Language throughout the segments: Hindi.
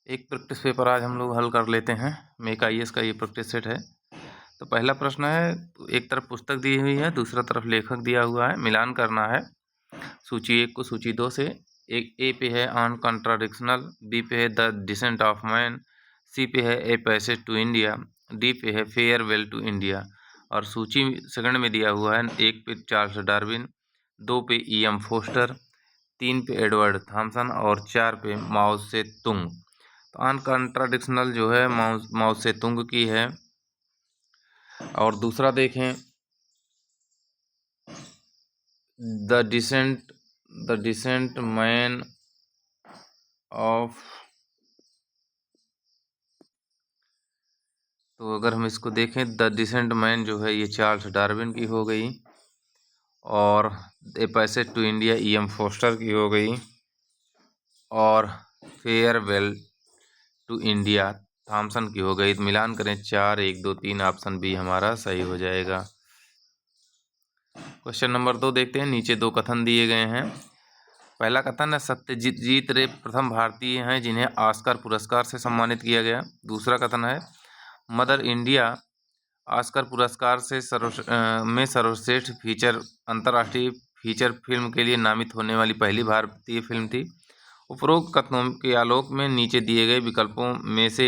एक प्रैक्टिस पेपर आज हम लोग हल कर लेते हैं। मेक आईएएस का ये प्रैक्टिस सेट है। तो पहला प्रश्न है, एक तरफ पुस्तक दी हुई है, दूसरा तरफ लेखक दिया हुआ है, मिलान करना है सूची 1 को सूची 2 से। एक ए पे है ऑन कॉन्ट्राडिक्शनल, बी पे है the descent of man, C पे है A passage to India, D पे है फेयरवेल टू इंडिया। और सूची सेकंड में दिया हुआ है 1 पे चार्ल्स डार्विन, 2 पे ई.एम. फोस्टर, 3 पे एडवर्ड थॉमसन और 4 पे माओ से तुंग। तो अनकॉन्ट्राडिक्शनल जो है माओ से तुंग की है। और दूसरा देखें, द डिसेंट मैन ऑफ, तो अगर हम इसको देखें द डिसेंट मैन जो है ये चार्ल्स डार्विन की हो गई, और A passage to India E M. Forster की हो गई, और फेयरवेल टू इंडिया थॉमसन की हो गई। तो मिलान करें 4, 1, 2, 3, ऑप्शन बी हमारा सही हो जाएगा। क्वेश्चन नंबर 2 देखते हैं। नीचे 2 कथन दिए गए हैं। पहला कथन है, सत्यजीत रे प्रथम भारतीय हैं जिन्हें ऑस्कर पुरस्कार से सम्मानित किया गया। दूसरा कथन है, मदर इंडिया ऑस्कर पुरस्कार से सर्वश्रेष्ठ अंतर्राष्ट्रीय फीचर फिल्म के लिए नामित होने वाली पहली भारतीय फिल्म थी। उपरोक्त कथनों के आलोक में नीचे दिए गए विकल्पों में से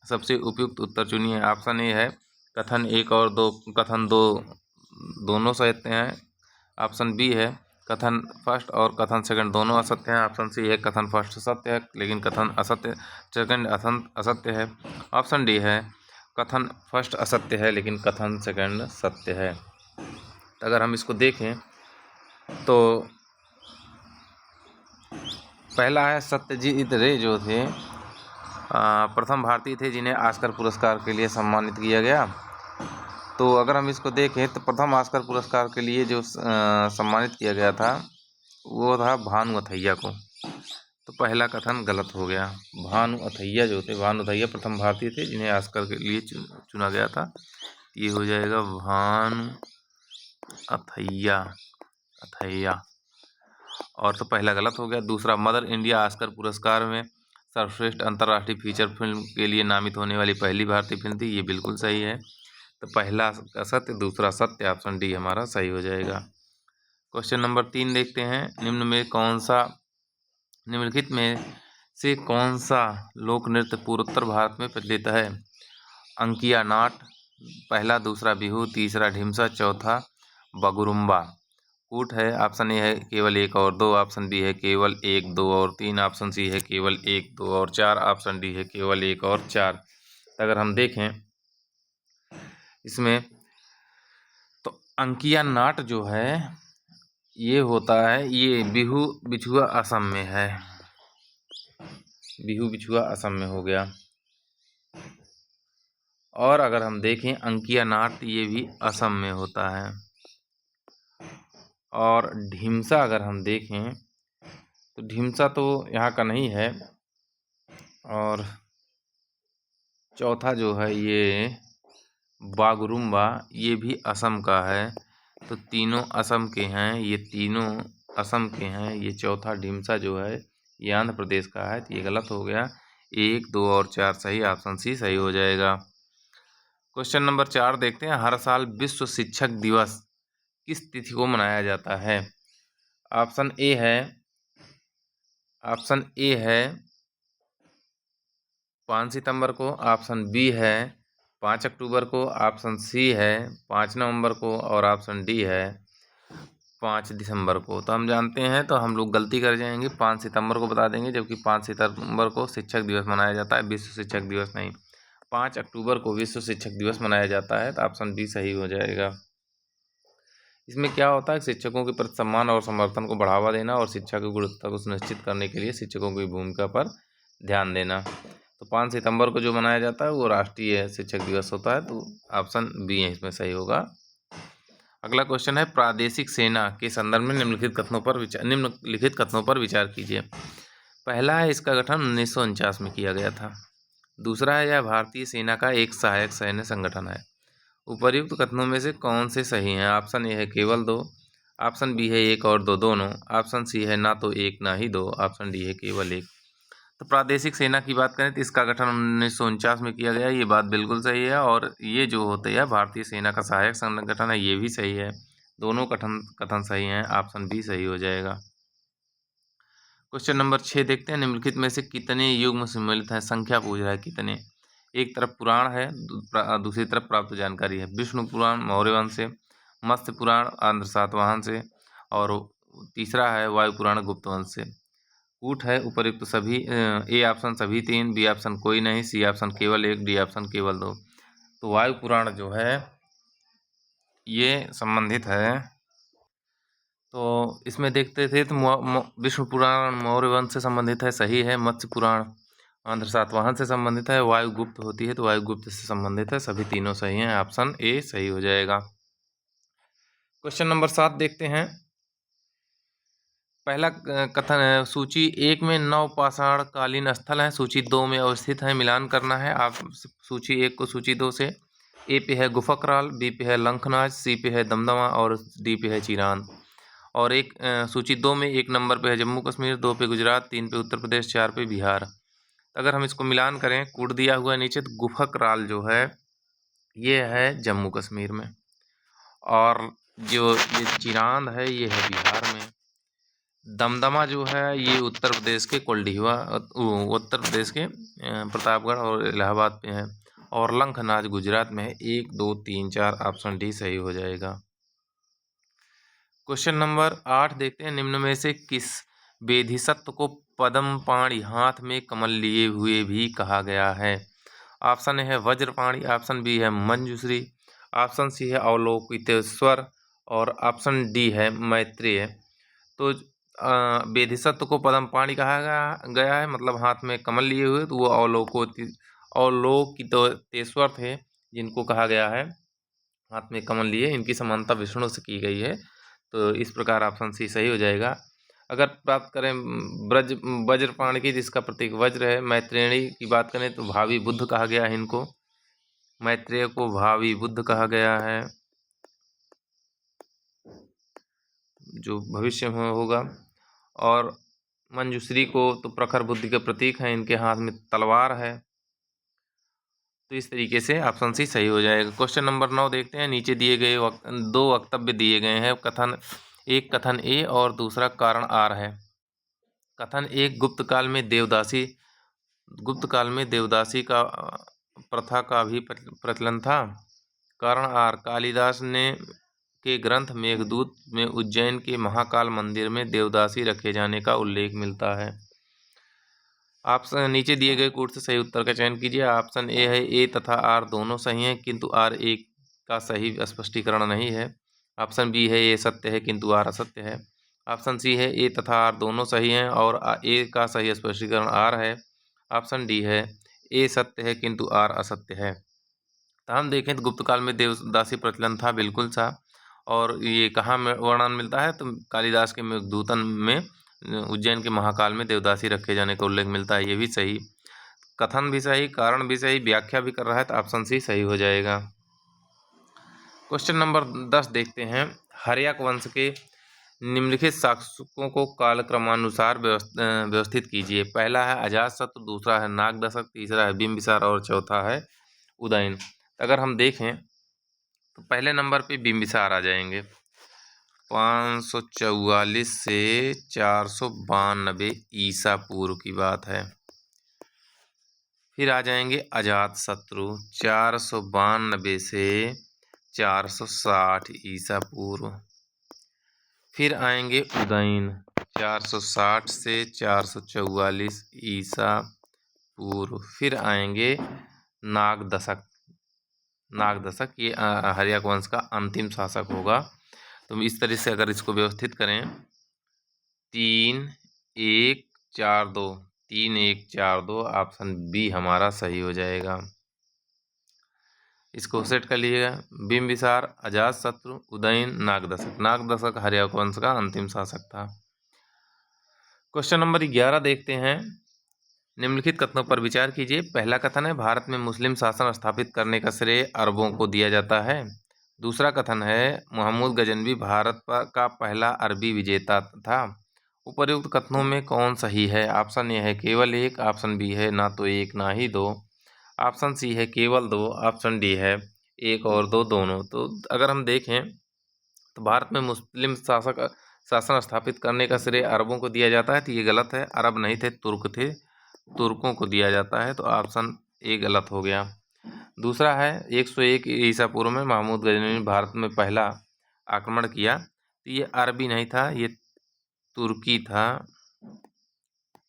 सबसे उपयुक्त उत्तर चुनिए। ऑप्शन ए है कथन 1 और 2, कथन 2 दोनों सत्य हैं। ऑप्शन बी है कथन फर्स्ट और कथन सेकंड दोनों असत्य हैं। ऑप्शन सी है कथन फर्स्ट सत्य है लेकिन कथन सेकंड असत्य है। ऑप्शन डी है कथन फर्स्ट असत्य है लेकिन कथन सेकंड सत्य है। तो अगर हम इसको देखें तो पहला है, सत्यजीत रे जो थे प्रथम भारतीय थे जिन्हें ऑस्कर पुरस्कार के लिए सम्मानित किया गया। तो अगर हम इसको देखें तो प्रथम ऑस्कर पुरस्कार के लिए जो सम्मानित किया गया था वो था भानु अथैया को। तो पहला कथन गलत हो गया। भानु अथैया जो थे, भानु अथैया प्रथम भारतीय थे जिन्हें ऑस्कर के लिए चुना गया था। ये हो जाएगा भानु अथैया। और तो पहला गलत हो गया। दूसरा, मदर इंडिया ऑस्कर पुरस्कार में सर्वश्रेष्ठ अंतर्राष्ट्रीय फीचर फिल्म के लिए नामित होने वाली पहली भारतीय फिल्म थी। ये बिल्कुल सही है। तो पहला असत्य, दूसरा सत्य, ऑप्शन डी हमारा सही हो जाएगा। क्वेश्चन नंबर 3 देखते हैं। निम्नलिखित में से कौन सा लोक नृत्य पूर्वोत्तर भारत में प्रचलित है? अंकिया नाट, पहला, दूसरा बिहू, तीसरा ढिमसा, चौथा बगुरुम्बा। कूट है, ऑप्शन ए है केवल 1 और 2, ऑप्शन बी है केवल 1, 2 और 3, ऑप्शन सी है केवल 1, 2 और 4, ऑप्शन डी है केवल 1 और 4। अगर हम देखें इसमें तो अंकिया नाट जो है ये होता है, ये बिहू बिछुआ असम में है। बिहू बिछुआ असम में हो गया। और अगर हम देखें अंकिया नाट ये भी असम में होता है। और ढिमसा अगर हम देखें तो ढिमसा तो यहाँ का नहीं है। और चौथा जो है ये बागुरुम्बा, ये भी असम का है। तो तीनों असम के हैं, ये तीनों असम के हैं। ये चौथा ढिमसा जो है ये आंध्र प्रदेश का है। तो ये गलत हो गया। 1, 2 और 4 सही, ऑप्शन सी सही हो जाएगा। क्वेश्चन नंबर 4 देखते हैं। हर साल विश्व शिक्षक दिवस किस तिथि को मनाया जाता है? ऑप्शन ए है 5 सितंबर को, ऑप्शन बी है 5 अक्टूबर को, ऑप्शन सी है 5 नवंबर को, और ऑप्शन डी है 5 दिसंबर को। तो हम जानते हैं, तो हम लोग गलती कर जाएंगे, 5 सितंबर को बता देंगे, जबकि 5 सितंबर को शिक्षक दिवस मनाया जाता है, विश्व शिक्षक दिवस नहीं। 5 अक्टूबर को विश्व शिक्षक दिवस मनाया जाता है। तो ऑप्शन बी सही हो जाएगा। इसमें क्या होता है, शिक्षकों के प्रति सम्मान और समर्थन को बढ़ावा देना और शिक्षा की गुणवत्ता को सुनिश्चित करने के लिए शिक्षकों की भूमिका पर ध्यान देना। तो 5 सितंबर को जो मनाया जाता है वो राष्ट्रीय शिक्षक दिवस होता है। तो ऑप्शन बी है इसमें सही होगा। अगला क्वेश्चन है, प्रादेशिक सेना के संदर्भ में निम्नलिखित कथनों पर विचार कीजिए। पहला है, इसका गठन 1949 में किया गया था। दूसरा है, यह भारतीय सेना का एक सहायक सैन्य संगठन है। उपर्युक्त कथनों में से कौन से सही हैं? ऑप्शन ए है केवल 2, ऑप्शन बी है 1 और 2 दोनों, ऑप्शन सी है ना तो 1 ना ही 2, ऑप्शन डी है केवल 1। तो प्रादेशिक सेना की बात करें तो इसका गठन 1949 में किया गया, ये बात बिल्कुल सही है। और ये जो होते हैं भारतीय सेना का सहायक संगठन है, ये भी सही है। दोनों कथन सही हैं, ऑप्शन बी सही हो जाएगा। क्वेश्चन नंबर 6 देखते हैं, निम्नलिखित में से कितने युग्म सम्मिलित हैं? संख्या पूछ रहा है कितने। एक तरफ पुराण है, दूसरी तरफ प्राप्त जानकारी है। विष्णु पुराण मौर्य वंश से, मत्स्य पुराण आंध्र सातवाहन से, और तीसरा है वायु पुराण गुप्त वंश से। कूट है उपयुक्त सभी, ए ऑप्शन सभी 3, बी ऑप्शन कोई नहीं, सी ऑप्शन केवल 1, डी ऑप्शन केवल 2। तो वायु पुराण जो है ये संबंधित है। तो इसमें देखते थे तो विष्णु पुराण मौर्य वंश से संबंधित है, सही है। मत्स्य पुराण आंध्र सातवाहन से संबंधित है। वायु गुप्त होती है तो वायु गुप्त से संबंधित है, सभी तीनों सही हैं, ऑप्शन ए सही हो जाएगा। क्वेश्चन नंबर 7 देखते हैं। पहला कथन है, सूची 1 में 9 पाषाणकालीन स्थल हैं, सूची 2 में अवस्थित है, मिलान करना है। आप सूची 1 को सूची 2 से। ए पे है गुफकराल, बी पे है लंखनाज, सी पे है दमदमा और डी पे है चीरान। और एक सूची 2 में 1 नंबर पे है जम्मू कश्मीर, 2 पे गुजरात, 3 पे उत्तर प्रदेश, 4 पे बिहार। अगर हम इसको मिलान करें, कूट दिया हुआ है नीचे, तो गुफकराल जो है ये है जम्मू कश्मीर में, और जो ये चिरांद है ये है बिहार में। दमदमा जो है ये उत्तर प्रदेश के कोल्डीवा, उत्तर प्रदेश के प्रतापगढ़ और इलाहाबाद पे है। और लंखनाज गुजरात में है। 1 2 3 4 ऑप्शन डी सही हो जाएगा। क्वेश्चन नंबर 8 देखते हैं, निम्न में से किस वेधिसत्व को पद्मपाणि हाथ में कमल लिए हुए भी कहा गया है? ऑप्शन ए है वज्रपाणि, ऑप्शन बी है मंजूश्री, ऑप्शन सी है अवलोकितेश्वर, और ऑप्शन डी है मैत्रेय। तो वेधिसत्व को पद्मपाणि कहा गया है, मतलब हाथ में कमल लिए हुए, तो वो अवलोकितेश्वर थे जिनको कहा गया है हाथ में कमल लिए। इनकी समानता विष्णु से की गई है, तो इस प्रकार ऑप्शन सी सही हो जाएगा। अगर बात करें वज्रपाणि की, जिसका प्रतीक वज्र है। मैत्रेयी की बात करें तो भावी बुद्ध कहा गया है इनको, मैत्रेय को भावी बुद्ध कहा गया है, जो भविष्य में होगा। और मंजूश्री को तो प्रखर बुद्धि के प्रतीक हैं, इनके हाथ में तलवार है। तो इस तरीके से ऑप्शन सी सही हो जाएगा। क्वेश्चन नंबर 9 देखते हैं, नीचे दिए गए 2 वक्तव्य दिए गए हैं। एक कथन ए और दूसरा कारण आर है। कथन एक, गुप्त काल में देवदासी का प्रथा का भी प्रचलन था। कारण आर, कालिदास ने के ग्रंथ मेघदूत में उज्जैन के महाकाल मंदिर में देवदासी रखे जाने का उल्लेख मिलता है। ऑप्शन नीचे दिए गए कोड से सही उत्तर का चयन कीजिए। ऑप्शन ए है ए तथा आर दोनों सही हैं, किंतु आर एक का सही स्पष्टीकरण नहीं है। ऑप्शन बी है ए सत्य है किंतु आर असत्य है। ऑप्शन सी है ए तथा आर दोनों सही हैं और ए का सही स्पष्टीकरण आर है। ऑप्शन डी है ए सत्य है किंतु आर असत्य है। तो हम देखें तो गुप्त काल में देवदासी प्रचलन था, बिल्कुल था। और ये कहाँ में वर्णन मिलता है? तो कालिदास के मेघदूतन में उज्जैन के महाकाल में देवदासी रखे जाने का उल्लेख मिलता है, ये भी सही। कथन भी सही, कारण भी सही, व्याख्या भी कर रहा है, तो ऑप्शन सी सही हो जाएगा। क्वेश्चन नंबर 10 देखते हैं, हर्यक वंश के निम्नलिखित शासकों को कालक्रमानुसार व्यवस्थित कीजिए। पहला है अजातशत्रु, दूसरा है नागदशक, तीसरा है बिंबिसार और चौथा है उदयन। अगर हम देखें तो पहले नंबर पे बिंबिसार आ जाएंगे। 544 से 492 ईसा पूर्व की बात है। फिर आ जाएंगे अजातशत्रु 492 से 460 ईसा पूर्व। फिर आएंगे उदयन 460 से 444 ईसा पूर्व। फिर आएंगे नागदशक, ये हर्यक वंश का अंतिम शासक होगा। तो इस तरह से अगर इसको व्यवस्थित करें 3 1 4 2, 3 1 4 2, ऑप्शन बी हमारा सही हो जाएगा। इसको सेट कर लीजिएगा, बिंबिसार, अजातशत्रु, उदयन, नागदशक हर्यक वंश का अंतिम शासक था। क्वेश्चन नंबर 11 देखते हैं, निम्नलिखित कथनों पर विचार कीजिए। पहला कथन है भारत में मुस्लिम शासन स्थापित करने का श्रेय अरबों को दिया जाता है। दूसरा कथन है महमूद गजनवी भारत का पहला अरबी विजेता था। उपर्युक्त कथनों में कौन सही है? ऑप्शन ए है केवल एक, ऑप्शन बी है ना तो एक ना ही दो, ऑप्शन सी है केवल दो, ऑप्शन डी है एक और दो दोनों। तो अगर हम देखें तो भारत में मुस्लिम शासन स्थापित करने का श्रेय अरबों को दिया जाता है, तो ये गलत है। अरब नहीं थे, तुर्क थे, तुर्कों को दिया जाता है, तो ऑप्शन ए गलत हो गया। दूसरा है 101 ईसा पूर्व में महमूद गजनवी ने भारत में पहला आक्रमण किया, तो ये अरबी नहीं था, ये तुर्की था,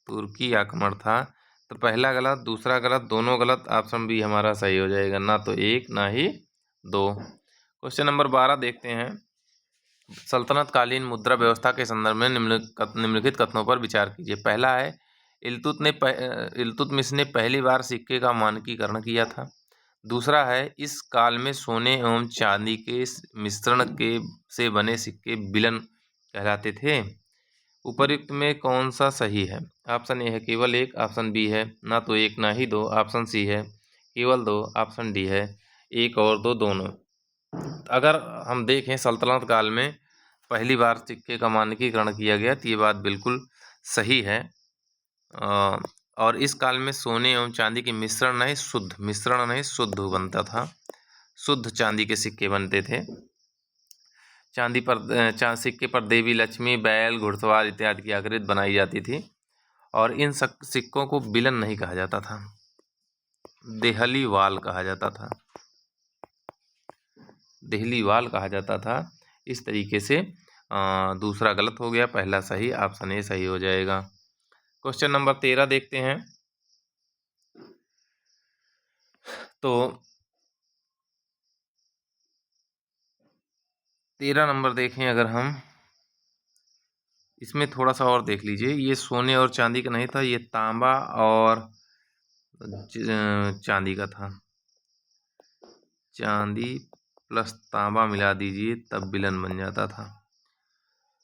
तुर्की आक्रमण था। तो पहला गलत, दूसरा गलत, दोनों गलत, ऑप्शन बी हमारा सही हो जाएगा, ना तो एक ना ही दो। क्वेश्चन नंबर 12 देखते हैं। सल्तनत कालीन मुद्रा व्यवस्था के संदर्भ में निम्नलिखित कथनों पर विचार कीजिए। पहला है इल्तुतमिश ने पहली बार सिक्के का मानकीकरण किया था। दूसरा है इस काल में सोने एवं चांदी के मिश्रण के से बने सिक्के बिलन कहलाते थे। उपर्युक्त में कौन सा सही है? ऑप्शन ए है केवल एक, ऑप्शन बी है ना तो एक ना ही दो, ऑप्शन सी है केवल दो, ऑप्शन डी है एक और दो दोनों। अगर हम देखें सल्तनत काल में पहली बार सिक्के का मानकीकरण किया गया, तो ये बात बिल्कुल सही है। और इस काल में सोने एवं चांदी के मिश्रण नहीं शुद्ध बनता था, शुद्ध चांदी के सिक्के बनते थे। सिक्के पर देवी लक्ष्मी, बैल, घुड़सवार इत्यादि की आकृति बनाई जाती थी, और इन सिक्कों को बिलन नहीं कहा जाता था, देहली वाल कहा जाता था, देहली वाल कहा जाता था। इस तरीके से दूसरा गलत हो गया, पहला सही, ऑप्शन ए सही हो जाएगा। क्वेश्चन नंबर 13 देखते हैं। तो 13 नंबर देखें अगर हम, इसमें थोड़ा सा और देख लीजिए। ये सोने और चांदी का नहीं था, ये तांबा और चांदी का था। चांदी प्लस तांबा मिला दीजिए तब बिलन बन जाता था।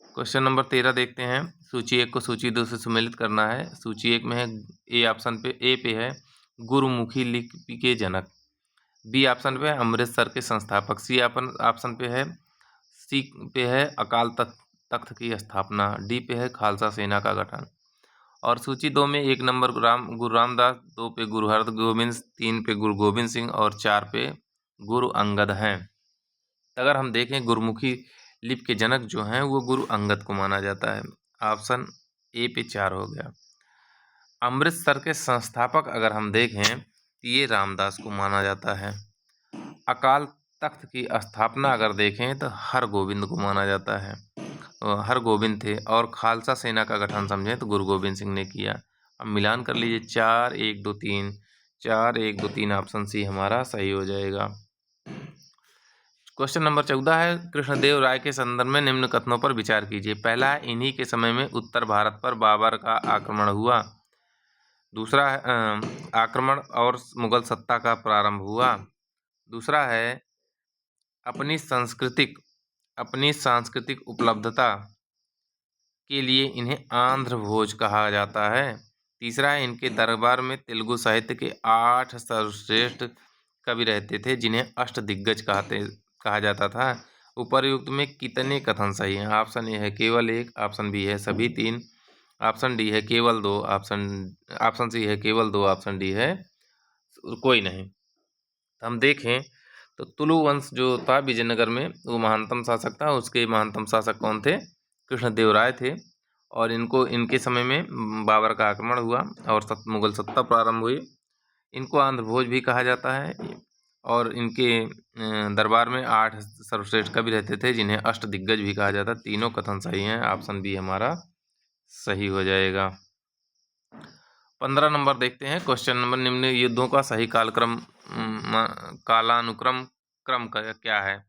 क्वेश्चन नंबर 13 देखते हैं। सूची 1 को सूची 2 से सम्मिलित करना है। सूची 1 में है ए ऑप्शन पे, ए पे है गुरुमुखी लिपि के जनक, बी ऑप्शन पे है अमृतसर के संस्थापक, सी ऑप्शन पे है, सी पे है अकाल तख्त की स्थापना, डी पे है खालसा सेना का गठन। और सूची 2 में 1 नंबर गुरु रामदास, 2 पे गुरु हरगोबिंद, 3 पे गुरु गोविंद सिंह और 4 पे गुरु अंगद हैं। अगर हम देखें गुरुमुखी लिपि के जनक जो हैं वो गुरु अंगद को माना जाता है, ऑप्शन ए पे 4 हो गया। अमृतसर के संस्थापक अगर हम देखें तो ये रामदास को माना जाता है। अकाल तख्त की स्थापना अगर देखें तो हरगोबिंद को माना जाता है, हरगोबिंद थे। और खालसा सेना का गठन समझें तो गुरु गोविंद सिंह ने किया। अब मिलान कर लीजिए, 4 1 2 3, 4 1 2 3, ऑप्शन सी हमारा सही हो जाएगा। क्वेश्चन नंबर 14 है। कृष्णदेव राय के संदर्भ में निम्न कथनों पर विचार कीजिए। पहला है इन्हीं के समय में उत्तर भारत पर बाबर का आक्रमण हुआ। दूसरा है आक्रमण और मुगल सत्ता का प्रारंभ हुआ। दूसरा है अपनी सांस्कृतिक उपलब्धता के लिए इन्हें आंध्र भोज कहा जाता है। तीसरा है इनके दरबार में तेलुगु साहित्य के 8 सर्वश्रेष्ठ कवि रहते थे जिन्हें अष्टदिग्गज कहा जाता था। उपर्युक्त में कितने कथन सही हैं? ऑप्शन ए है केवल एक, ऑप्शन बी है सभी 3, ऑप्शन डी है केवल 2, ऑप्शन सी है केवल 2, ऑप्शन डी है कोई नहीं। हम देखें तो तुलु वंश जो था विजयनगर में, वो महानतम शासक था। उसके महानतम शासक कौन थे? कृष्णदेव राय थे। और इनके समय में बाबर का आक्रमण हुआ और मुगल सत्ता प्रारंभ हुई। इनको आंध्र भोज भी कहा जाता है। और इनके दरबार में 8 सर्वश्रेष्ठ कवि रहते थे जिन्हें अष्टदिग्गज भी कहा जाता है। तीनों कथन सही हैं, ऑप्शन बी हमारा सही हो जाएगा। 15 नंबर देखते हैं। क्वेश्चन नंबर, निम्न युद्धों का सही कालानुक्रम क्या है?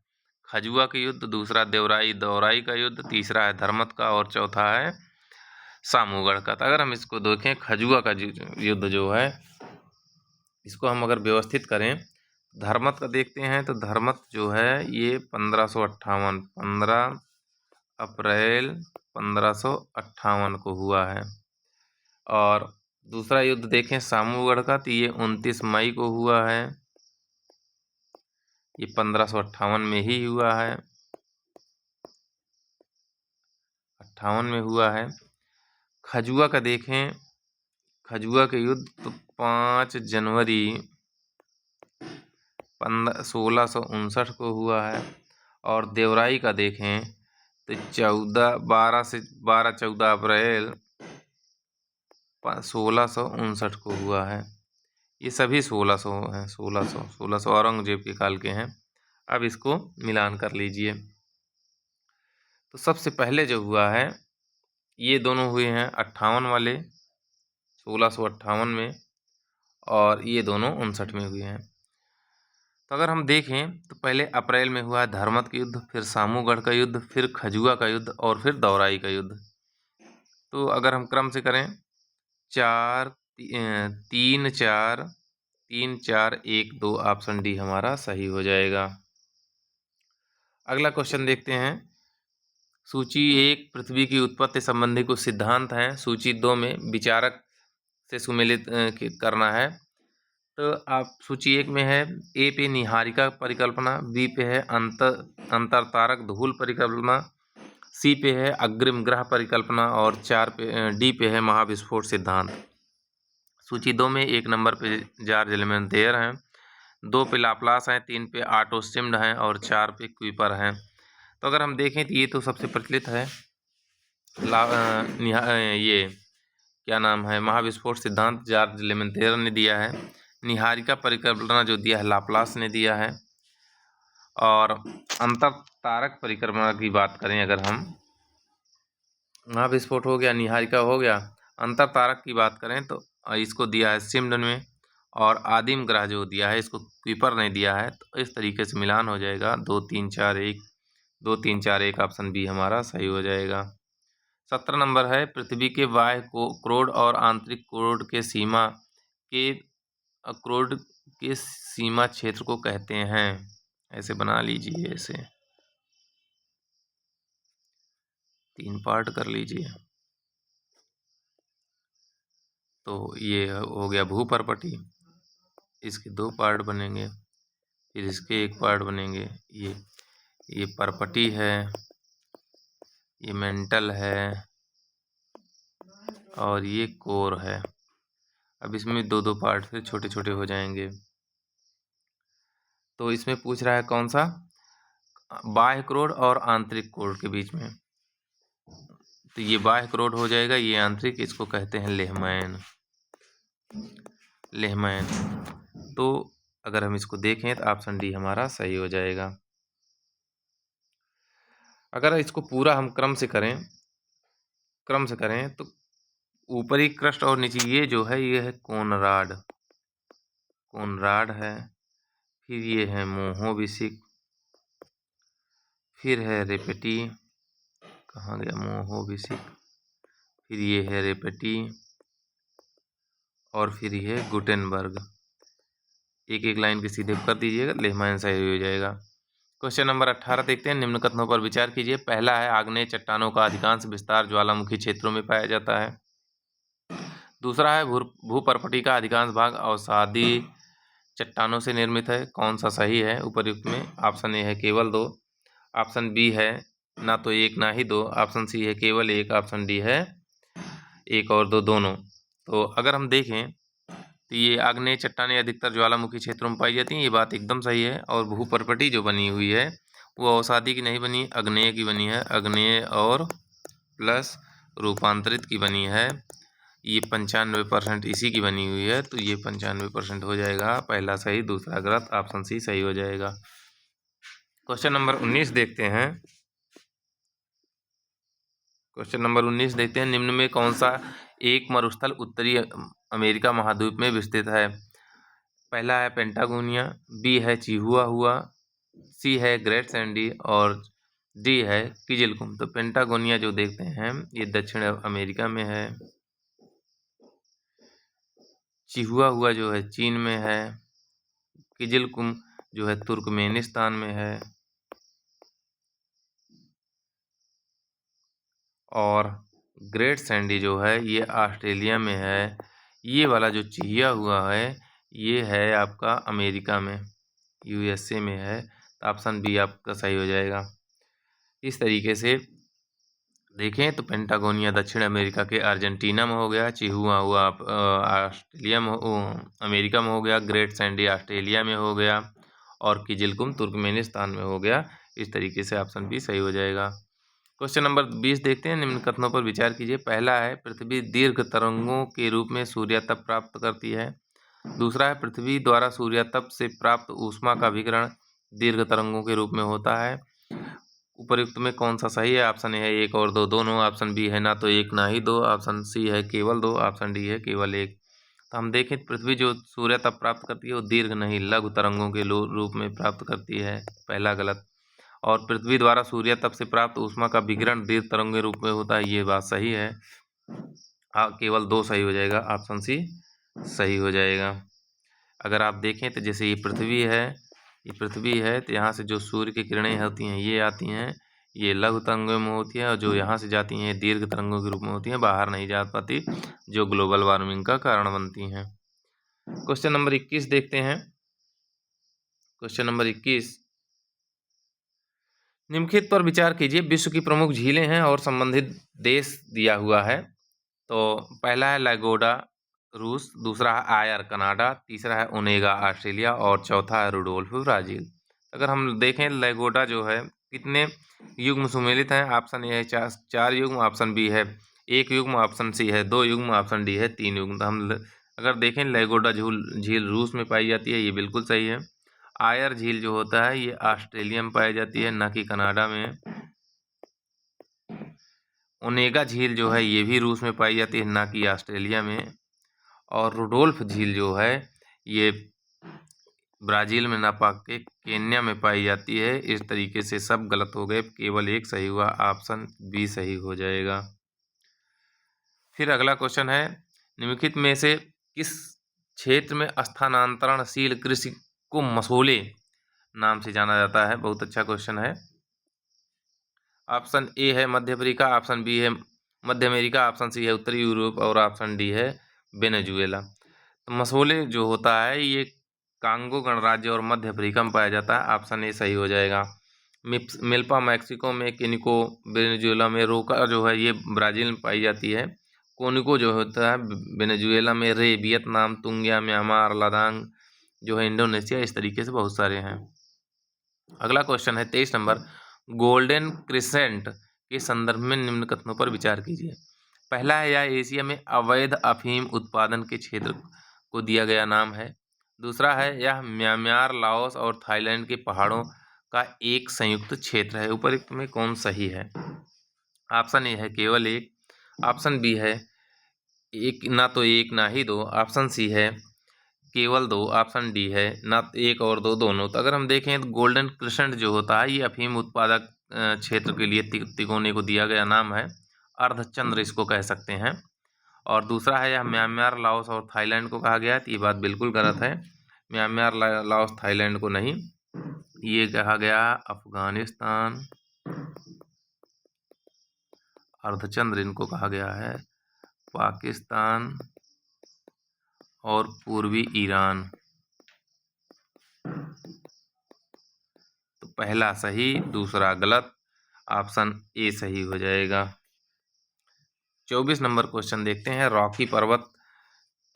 खजुआ के युद्ध, दूसरा दौराई का युद्ध, तीसरा है धर्मत का और चौथा है सामूगढ़ का। तो अगर हम इसको देखें, खजुआ का युद्ध जो है, इसको हम अगर व्यवस्थित करें, धर्मत का देखते हैं तो धर्मत जो है ये 1558, 15 अप्रैल 1558 को हुआ है। और दूसरा युद्ध देखें सामूगढ़ का, तो ये 29 मई को हुआ है, ये 1558 में ही हुआ है, 58 में हुआ है। खजुआ का देखें, खजुआ के युद्ध तो 5 जनवरी 1659 को हुआ है। और देवराई का देखें तो 12 अप्रैल 1659 को हुआ है। ये सभी 1600 हैं, 1600 औरंगजेब के काल के हैं। अब इसको मिलान कर लीजिए। तो सबसे पहले जो हुआ है ये दोनों हुए हैं 58 वाले, 1658 में, और ये दोनों 59 में हुए हैं। तो अगर हम देखें तो पहले अप्रैल में हुआ धर्मत का युद्ध, फिर सामूगढ़ का युद्ध, फिर खजुआ का युद्ध और फिर दौराई का युद्ध। तो अगर हम क्रम से करें 3 4 1 2, ऑप्शन डी हमारा सही हो जाएगा। अगला क्वेश्चन देखते हैं। सूची 1 पृथ्वी की उत्पत्ति संबंधी कुछ सिद्धांत हैं। सूची 2 में विचारक से सुमेलित करना है। तो आप सूची 1 में है ए पे निहारिका परिकल्पना, बी पे है अंतरतारक धूल परिकल्पना, सी पे है अग्रिम ग्रह परिकल्पना और डी पे है महाविस्फोट सिद्धांत। सूची 2 में 1 नंबर पे जॉर्ज लेमेंतेयर हैं, 2 पे लाप्लास हैं, 3 पे ऑटो स्टिम्ड हैं और 4 पे क्यूपर हैं। तो अगर हम देखें तो ये तो सबसे प्रचलित है, ये क्या नाम है, महाविस्फोट सिद्धांत जॉर्ज लेमेंतेयर ने दिया है। निहारिका परिकल्पना जो दिया है लाप्लास ने दिया है। और अंतरतारक परिकल्पना की बात करें अगर हम, महाविस्फोट हो गया, निहारिका हो गया, अंतरतारक की बात करें तो इसको दिया है स्टिम्ड ने, और आदिम ग्रह जो दिया है इसको क्यूपर ने दिया है। तो इस तरीके से मिलान हो जाएगा 2 3 4 1, 2 3 4 1, ऑप्शन बी हमारा सही हो जाएगा। 17 नंबर है पृथ्वी के बाह्य क्रोड और आंतरिक क्रोड के सीमा क्षेत्र को कहते हैं। ऐसे बना लीजिए, ऐसे 3 पार्ट कर लीजिए। तो ये हो गया भूपर्पटी, इसके 2 पार्ट बनेंगे, फिर इसके 1 पार्ट बनेंगे। ये पर्पटी है, ये मेंटल है और ये कोर है। अब इसमें 2 पार्ट फिर छोटे छोटे हो जाएंगे। तो इसमें पूछ रहा है कौन सा, बाह्य क्रोड और आंतरिक क्रोड के बीच में। तो ये बाह्य क्रोड हो जाएगा, ये आंतरिक, इसको कहते हैं लेहमैन। तो अगर हम इसको देखें तो ऑप्शन डी हमारा सही हो जाएगा। अगर इसको पूरा हम क्रम से करें तो ऊपरी क्रस्ट और नीचे ये जो है ये है कोनराड है, फिर ये है मोहोविसिक, फिर है रेपेटी, कहाँ गया मोहोविसिक, फिर ये है रेपेटी और फिर ये है गुटेनबर्ग। एक एक लाइन के सीधे कर दीजिएगा, लेहमैन सही हो जाएगा। क्वेश्चन नंबर 18 देखते हैं। निम्न कथनों पर विचार कीजिए। पहला है आग्नेय चट्टानों का अधिकांश विस्तार ज्वालामुखी क्षेत्रों में पाया जाता है। दूसरा है भूपर्पटी का अधिकांश भाग अवसादी चट्टानों से निर्मित है। कौन सा सही है उपर्युक्त में? ऑप्शन ए है केवल 2, ऑप्शन बी है ना तो 1 ना ही 2, ऑप्शन सी है केवल 1, ऑप्शन डी है 1 और 2 दोनों। तो अगर हम देखें तो ये आग्नेय चट्टानें अधिकतर ज्वालामुखी क्षेत्रों में पाई जाती हैं, ये बात एकदम सही है। और भूपर्पटी जो बनी हुई है वो अवसादी की नहीं बनी, आग्नेय की बनी है, आग्नेय और प्लस रूपांतरित की बनी है। ये 95% इसी की बनी हुई है, तो ये 95% हो जाएगा। पहला सही, दूसरा गलत, ऑप्शन सी सही हो जाएगा। क्वेश्चन नंबर 19 देखते हैं। निम्न में कौन सा एक मरुस्थल उत्तरी अमेरिका महाद्वीप में विस्तृत है? पहला है पेंटागोनिया, बी है चिहुआहुआ, सी है ग्रेट सैंडी और डी है किजिलकुम। तो पेंटागोनिया जो देखते हैं ये दक्षिण अमेरिका में है, चिहुआहुआ जो है चीन में है, किजिलकुम जो है तुर्कमेनिस्तान में है, और ग्रेट सैंडी जो है ये ऑस्ट्रेलिया में है। ये वाला जो चिहुआहुआ है ये है आपका अमेरिका में, यूएसए में है। तो ऑप्शन बी आपका सही हो जाएगा। इस तरीके से देखें तो पेंटागोनिया दक्षिण अमेरिका के अर्जेंटीना में हो गया, चिहुआहुआ ऑस्ट्रेलिया में अमेरिका में हो गया, ग्रेट सैंडी ऑस्ट्रेलिया में हो गया और किजिलकुम तुर्कमेनिस्तान में हो गया। इस तरीके से ऑप्शन बी सही हो जाएगा। क्वेश्चन नंबर 20 देखते हैं। निम्न कथनों पर विचार कीजिए। पहला है पृथ्वी दीर्घ तरंगों के रूप में सूर्यातप प्राप्त करती है। दूसरा है पृथ्वी द्वारा सूर्यातप से प्राप्त ऊष्मा का विकिरण दीर्घ तरंगों के रूप में होता है। उपयुक्त में कौन सा सही है? ऑप्शन ए है 1 और 2 दोनों, ऑप्शन बी है ना तो 1 ना ही 2, ऑप्शन सी है केवल 2, ऑप्शन डी है केवल 1। तो हम देखें पृथ्वी जो सूर्यातप प्राप्त करती है वो दीर्घ नहीं लघु तरंगों के रूप में प्राप्त करती है, पहला गलत। और पृथ्वी द्वारा सूर्यातप से प्राप्त ऊष्मा का विकिरण दीर्घ तरंगों के रूप में होता है, ये बात सही है। हाँ, केवल 2 सही हो जाएगा, ऑप्शन सी सही हो जाएगा। अगर आप देखें तो जैसे ये पृथ्वी है तो यहाँ से जो सूर्य की किरणें होती हैं ये आती हैं, ये लघु तरंगों में होती है और जो यहाँ से जाती हैं दीर्घ तरंगों के रूप में होती हैं, बाहर नहीं जा पाती, जो ग्लोबल वार्मिंग का कारण बनती हैं। क्वेश्चन नंबर 21 देखते हैं। क्वेश्चन नंबर 21, निम्नलिखित पर विचार कीजिए। विश्व की प्रमुख झीलें हैं और संबंधित देश दिया हुआ है। तो पहला है लैगोडा रूस, दूसरा है आयर कनाडा, तीसरा है ओनेगा ऑस्ट्रेलिया और चौथा है रुडोल्फ ब्राज़ील। अगर हम देखें लैगोडा जो है कितने युग्म सुमेलित हैं? ऑप्शन ए है 4 युग्म, ऑप्शन बी है 1 युग्म, ऑप्शन सी है 2 युग्म, ऑप्शन डी है 3 युग्म। तो हम अगर देखें लैगोडा झील रूस में पाई जाती है, ये बिल्कुल सही है। आयर झील जो होता है ये ऑस्ट्रेलिया में पाई जाती है, ना कि कनाडा में। ओनेगा झील जो है ये भी रूस में पाई जाती है, ना कि ऑस्ट्रेलिया में। और रुडोल्फ झील जो है ये ब्राज़ील में ना पाके केन्या में पाई जाती है। इस तरीके से सब गलत हो गए, केवल एक सही हुआ, ऑप्शन बी सही हो जाएगा। फिर अगला क्वेश्चन है, निम्नलिखित में से किस क्षेत्र में स्थानांतरणशील कृषि को मसूले नाम से जाना जाता है? बहुत अच्छा क्वेश्चन है। ऑप्शन ए है मध्य अफ्रीका, ऑप्शन बी है मध्य अमेरिका, ऑप्शन सी है उत्तरी यूरोप और ऑप्शन डी है वेनेजुएला। तो मसूले जो होता है ये कांगो गणराज्य और मध्य अफ्रीका में पाया जाता है, ऑप्शन ए सही हो जाएगा। मिल्पा मैक्सिको में, किनिको वेनेजुएला में, रोका जो है ये ब्राज़ील में पाई जाती है, कोनिको जो होता है वेनेजुएला में, रे वियतनाम, तुंगिया म्यांमार, लदांग जो है इंडोनेशिया। इस तरीके से बहुत सारे हैं। अगला क्वेश्चन है 23 नंबर, गोल्डन क्रिसेंट के संदर्भ में निम्न कथनों पर विचार कीजिए। पहला है यह एशिया में अवैध अफीम उत्पादन के क्षेत्र को दिया गया नाम है। दूसरा है यह म्यांमार, लाओस और थाईलैंड के पहाड़ों का एक संयुक्त क्षेत्र है। उपयुक्त में कौन सही है? ऑप्शन ए है केवल 1, ऑप्शन बी है एक ना तो 1 ना ही 2, ऑप्शन सी है केवल 2, ऑप्शन डी है ना 1 और 2 दोनों। तो अगर हम देखें तो गोल्डन क्रिसेंट जो होता है ये अफीम उत्पादक क्षेत्र के लिए तिकोने को दिया गया नाम है, अर्धचंद्र इसको कह सकते हैं। और दूसरा है यह म्यांमार, लाओस और थाईलैंड को कहा गया है, तो ये बात बिल्कुल गलत है। म्यांमार, लाओस, थाईलैंड को नहीं, ये कहा गया अफगानिस्तान, अर्धचंद्र इनको कहा गया है पाकिस्तान और पूर्वी ईरान। तो पहला सही, दूसरा गलत, ऑप्शन ए सही हो जाएगा। 24 नंबर क्वेश्चन देखते हैं। रॉकी पर्वत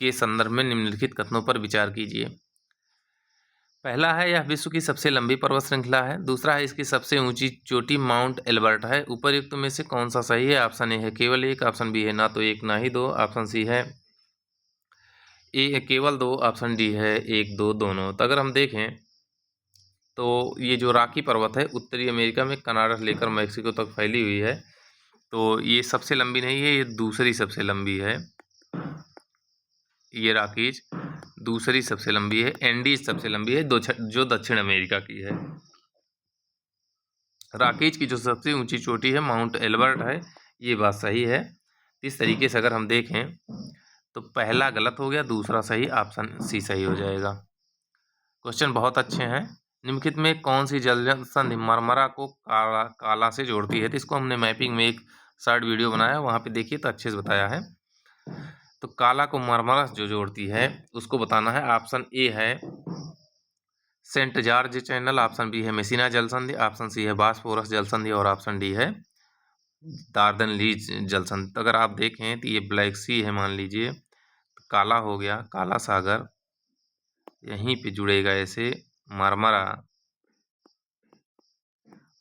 के संदर्भ में निम्नलिखित कथनों पर विचार कीजिए। पहला है यह विश्व की सबसे लंबी पर्वत श्रृंखला है। दूसरा है इसकी सबसे ऊंची चोटी माउंट एल्बर्ट है। उपरयुक्त में से कौन सा सही है? ऑप्शन ए है केवल 1, ऑप्शन बी है ना तो 1 ना ही 2, ऑप्शन सी है ए केवल 2, ऑप्शन डी है 1, 2 दोनों। तो अगर हम देखें तो ये जो रॉकी पर्वत है उत्तरी अमेरिका में कनाडा से लेकर मैक्सिको तक फैली हुई है। तो ये सबसे लंबी नहीं है, ये दूसरी सबसे लंबी है। ये रॉकीज दूसरी सबसे लंबी है, एंडीज सबसे लंबी है जो दक्षिण अमेरिका की है। रॉकीज की जो सबसे ऊंची चोटी है माउंट एल्बर्ट है, ये बात सही है। इस तरीके से अगर हम देखें तो पहला गलत हो गया, दूसरा सही, ऑप्शन सी सही हो जाएगा। क्वेश्चन बहुत अच्छे हैं। निम्नलिखित में कौन सी जल संधि मरमरा को काला से जोड़ती है? तो इसको हमने मैपिंग में एक शॉर्ट वीडियो बनाया, वहाँ पे देखिए तो अच्छे से बताया है। तो काला को मरमरा जो जोड़ती है उसको बताना है। ऑप्शन ए है Saint George channel, option B है मेसिना जल संधि, ऑप्शन सी है बॉस्फोरस जल संधि और ऑप्शन डी है दार्दन लीज जलसन। तो अगर आप देखें तो ये ब्लैक सी है, मान लीजिए, काला हो गया, काला सागर, यहीं पे जुड़ेगा ऐसे मारमरा,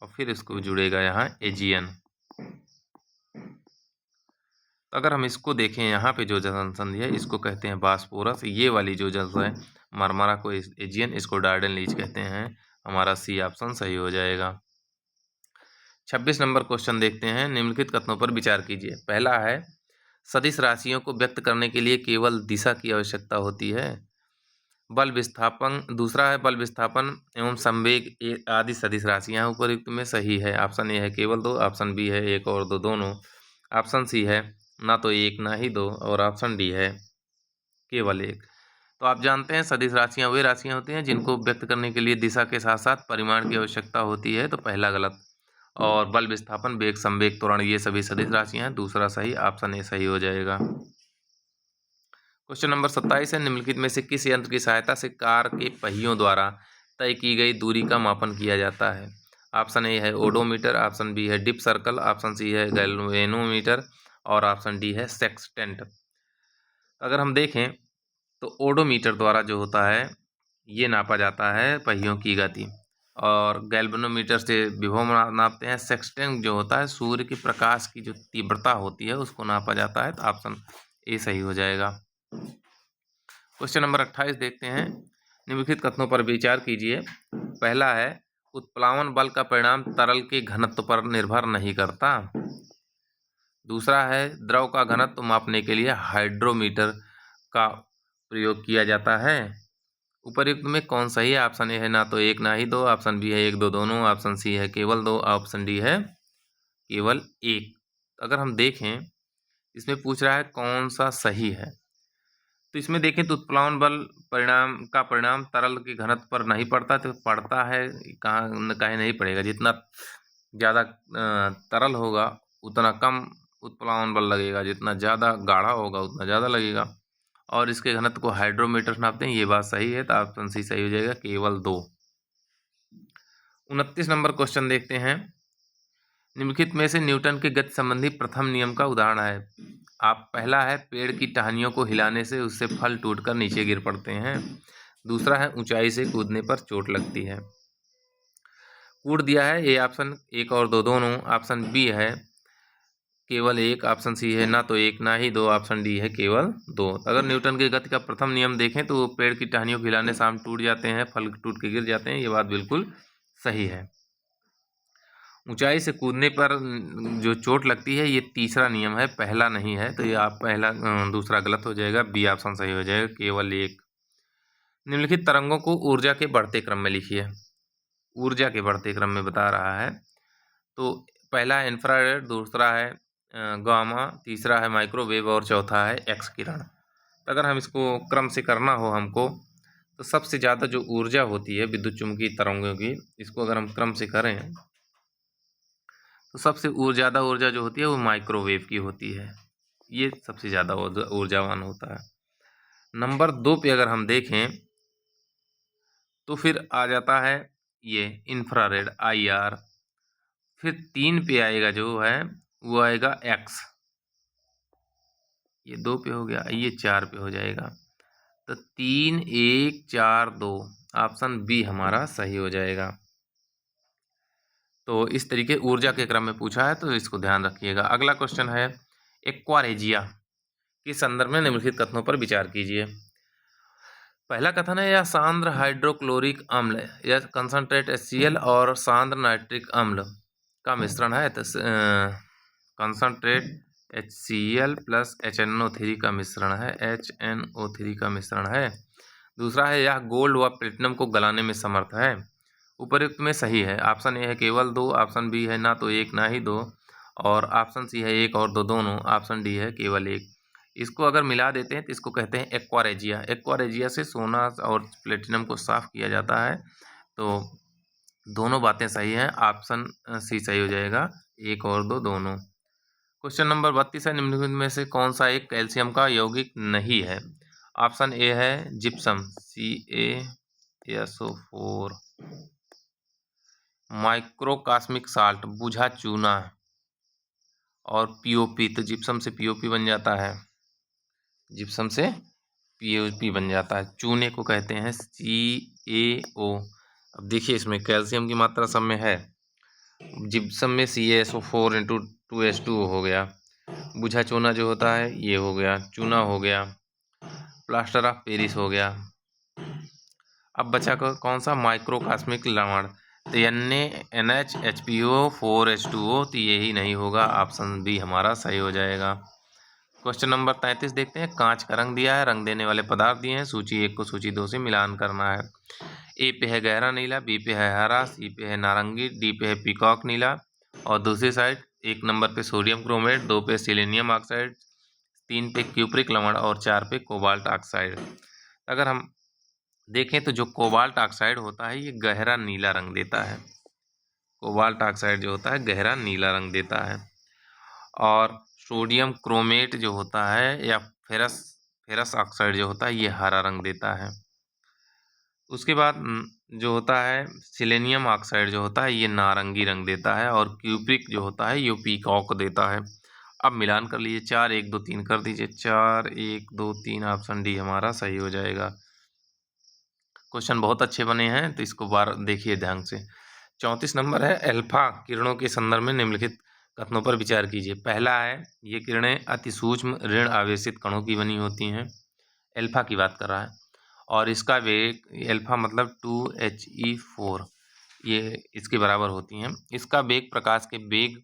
और फिर इसको जुड़ेगा यहाँ एजियन। तो अगर हम इसको देखें, यहाँ पे जो जल संधि है इसको कहते हैं बास्पोरस। ये वाली जो जल है मारमारा को एजियन, इसको डार्डन लीज कहते हैं। हमारा सी ऑप्शन सही हो जाएगा। 26 नंबर क्वेश्चन देखते हैं। निम्नलिखित कथनों पर विचार कीजिए। पहला है, सदिश राशियों को व्यक्त करने के लिए केवल दिशा की आवश्यकता होती है। बल विस्थापन। दूसरा है, बल विस्थापन एवं संवेग आदि सदिश राशियां उपयुक्त में सही है। ऑप्शन ए है केवल दो, ऑप्शन बी है एक और दो दोनों, ऑप्शन सी है ना तो एक ना ही दो, और ऑप्शन डी है केवल एक। तो आप जानते हैं सदिश राशियां वे राशियां होती हैं जिनको व्यक्त करने के लिए दिशा के साथ साथ परिमाण की आवश्यकता होती है। तो पहला गलत। और बल विस्थापन, वेग, संवेग, त्वरण, ये सभी सदिश राशियां हैं। दूसरा सही, ऑप्शन ए सही हो जाएगा। क्वेश्चन नंबर 27 है, निम्नलिखित में से किस यंत्र की सहायता से कार के पहियों द्वारा तय की गई दूरी का मापन किया जाता है। ऑप्शन ए है ओडोमीटर, ऑप्शन बी है डिप सर्कल, ऑप्शन सी है गैल्वेनोमीटर, और ऑप्शन डी है सेक्सटेंट। अगर हम देखें तो ओडोमीटर द्वारा जो होता है ये नापा जाता है पहियों की गति, और गैल्वेनोमीटर से विभव नापते हैं। सेक्सटेंट जो होता है सूर्य के प्रकाश की जो तीव्रता होती है उसको नापा जाता है। तो ऑप्शन ए सही हो जाएगा। क्वेश्चन नंबर 28 देखते हैं। निम्नलिखित कथनों पर विचार कीजिए। पहला है, उत्प्लावन बल का परिणाम तरल के घनत्व पर निर्भर नहीं करता। दूसरा है, द्रव का घनत्व मापने के लिए हाइड्रोमीटर का प्रयोग किया जाता है। उपर्युक्त में कौन सही है। ऑप्शन ए है ना तो एक ना ही दो, ऑप्शन बी है एक दो दोनों, ऑप्शन सी है केवल दो, ऑप्शन डी है केवल एक। अगर हम देखें इसमें पूछ रहा है कौन सा सही है, तो इसमें देखें तो उत्प्लावन बल परिणाम तरल के घनत्व पर नहीं पड़ता। तो पड़ता है, कहीं नहीं पड़ेगा। जितना ज़्यादा तरल होगा उतना कम उत्प्लावन बल लगेगा, जितना ज़्यादा गाढ़ा होगा उतना ज़्यादा लगेगा। और इसके घनत्व को हाइड्रोमीटर नापते हैं, ये बात सही है। तो ऑप्शन सी सही हो जाएगा, केवल दो। 29 नंबर क्वेश्चन देखते हैं। निम्नलिखित में से न्यूटन के गति संबंधी प्रथम नियम का उदाहरण है। आप पहला है, पेड़ की टहनियों को हिलाने से उससे फल टूटकर नीचे गिर पड़ते हैं। दूसरा है, ऊंचाई से कूदने पर चोट लगती है। कूद दिया है ए ऑप्शन, एक और दो दोनों, ऑप्शन बी है केवल एक, ऑप्शन सी है ना तो एक ना ही दो, ऑप्शन डी है केवल दो। अगर न्यूटन की गति का प्रथम नियम देखें तो पेड़ की टहनियों को हिलाने से आम टूट जाते हैं, फल टूट के गिर जाते हैं। ये बात बिल्कुल सही है। ऊंचाई से कूदने पर जो चोट लगती है ये तीसरा नियम है, पहला नहीं है। तो ये आप दूसरा गलत हो जाएगा, बी ऑप्शन सही हो जाएगा, केवल एक। निम्नलिखित तरंगों को ऊर्जा के बढ़ते क्रम में लिखिए। ऊर्जा के बढ़ते क्रम में बता रहा है। तो पहला है इंफ्रारेड, दूसरा है गामा, तीसरा है माइक्रोवेव, और चौथा है एक्स किरण। तो अगर हम इसको क्रम से करना हो हमको, तो सबसे ज़्यादा जो ऊर्जा होती है विद्युत चुम्बकीय तरंगों की, इसको अगर हम क्रम से करें तो सबसे ज़्यादा ऊर्जा जो होती है वो माइक्रोवेव की होती है। ये सबसे ज़्यादा ऊर्जावान होता है। नंबर 2 पे अगर हम देखें तो फिर आ जाता है ये इंफ्रारेड IR। फिर 3 पे आएगा जो है वो आएगा एक्स। ये 2 पे हो गया, ये 4 पे हो जाएगा। तो 3 1 4 2, ऑप्शन बी हमारा सही हो जाएगा। तो इस तरीके ऊर्जा के क्रम में पूछा है, तो इसको ध्यान रखिएगा। अगला क्वेश्चन है, एक्वारेजिया के संदर्भ में निम्नलिखित कथनों पर विचार कीजिए। पहला कथन है, यह सांद्र हाइड्रोक्लोरिक अम्ल या कंसंट्रेट HCl और सांद्र नाइट्रिक अम्ल का मिश्रण है। तो कंसंट्रेट HCl प्लस HNO3 का मिश्रण है, HNO3 का मिश्रण है। दूसरा है, यह गोल्ड व प्लेटिनम को गलाने में समर्थ है। उपर्युक्त में सही है। ऑप्शन ए है केवल दो, ऑप्शन बी है ना तो एक ना ही दो, और ऑप्शन सी है एक और दो दोनों, ऑप्शन डी है केवल एक। इसको अगर मिला देते हैं तो इसको कहते हैं एक्वारेजिया। एक्वारेजिया से सोना और प्लेटिनम को साफ किया जाता है। तो दोनों बातें सही हैं, ऑप्शन सी सही हो जाएगा, एक और दो दोनों। क्वेश्चन नंबर 32 है, निम्नलिखित में से कौन सा एक कैल्शियम का यौगिक नहीं है। ऑप्शन ए है जिप्सम CaSO4, माइक्रोकास्मिक साल्ट बुझा चूना, और पीओपी, तो जिप्सम से पीओपी बन जाता है, जिप्सम से पीओपी बन जाता है। चूने को कहते हैं CaO। अब देखिए इसमें कैल्शियम की मात्रा सब में है, जिप्सम में CaSO4 इंटू 2H2O हो गया, बुझा चूना जो होता है ये हो गया, चूना हो गया, प्लास्टर ऑफ पेरिस हो गया। अब बचा कौन सा, माइक्रोकास्मिक लवण, तो NaNH3PO4H2O, तो यही नहीं होगा, ऑप्शन बी हमारा सही हो जाएगा। क्वेश्चन नंबर 33 देखते हैं। कांच का रंग दिया है, रंग देने वाले पदार्थ दिए हैं, सूची 1 को सूची 2 से मिलान करना है। ए पे है गहरा नीला, बी पे है हरा, सी पे है नारंगी, डी पे है पीकॉक नीला, और दूसरी साइड 1 नंबर पे सोडियम क्रोमेट, 2 पे सिलेनियम ऑक्साइड, 3 पे क्यूप्रिक लवण और 4 पे कोबाल्ट ऑक्साइड। अगर हम देखें तो जो कोबाल्ट ऑक्साइड होता है ये गहरा नीला रंग देता है, कोबाल्ट ऑक्साइड जो होता है गहरा नीला रंग देता है, और सोडियम क्रोमेट जो होता है या फेरस ऑक्साइड जो होता है ये हरा रंग देता है। उसके बाद जो होता है सिलेनियम ऑक्साइड जो होता है ये नारंगी रंग देता है, और क्यूप्रिक जो होता है ये पीकॉक देता है। अब मिलान कर लीजिए, 4 1 2 3 कर दीजिए, 4 1 2 3, ऑप्शन डी हमारा सही हो जाएगा। क्वेश्चन बहुत अच्छे बने हैं, तो इसको बार देखिए ध्यान से। 34 नंबर है, अल्फा किरणों के संदर्भ में निम्नलिखित कथनों पर विचार कीजिए। पहला है, ये किरणें अति सूक्ष्म ऋण आवेशित कणों की बनी होती हैं, अल्फा की बात कर रहा है, और इसका वेग, अल्फा मतलब 2He4, ये इसके बराबर होती हैं। इसका वेग प्रकाश के वेग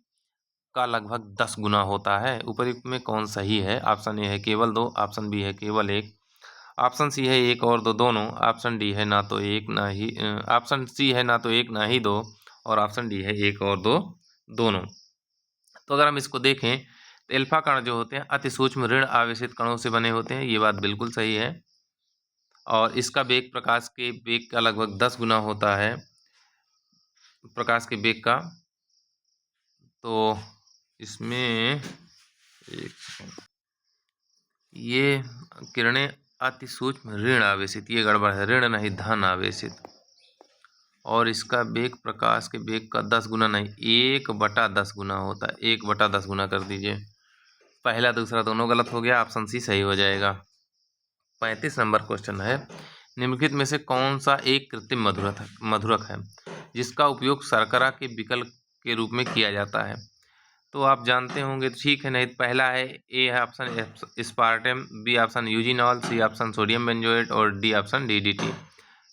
का लगभग 10 गुना होता है। उपयुक्त में कौन सही है? ऑप्शन ए है केवल 2, ऑप्शन बी है केवल 1, ऑप्शन सी है 1 और 2 दोनों, ऑप्शन डी है ना तो 1 ना ही ऑप्शन सी है ना तो 1 ना ही 2, और ऑप्शन डी है 1 और 2 दोनों। तो अगर हम इसको देखें तो अल्फा कण जो होते हैं अति सूक्ष्म ऋण आवेशित कणों से बने होते हैं, ये बात बिल्कुल सही है, और इसका वेग प्रकाश के वेग का लगभग 10 गुना होता है, प्रकाश के वेग का। तो इसमें ये किरणें अति सूक्ष्म ऋण आवेशित, ये गड़बड़ है, ऋण नहीं धन आवेशित, और इसका वेग प्रकाश के वेग का 10 गुना नहीं 1/10 गुना होता है, 1/10 गुना कर दीजिए। पहला दूसरा दोनों गलत हो गया, ऑप्शन सी सही हो जाएगा। 35 नंबर क्वेश्चन है, निम्नलिखित में से कौन सा एक कृत्रिम मधुरक है जिसका उपयोग शर्करा के विकल्प के रूप में किया जाता है? तो आप जानते होंगे, तो ठीक है, नहीं पहला है, ए है option aspartame, B option eugenol, C option sodium benzoate, और डी ऑप्शन DDT।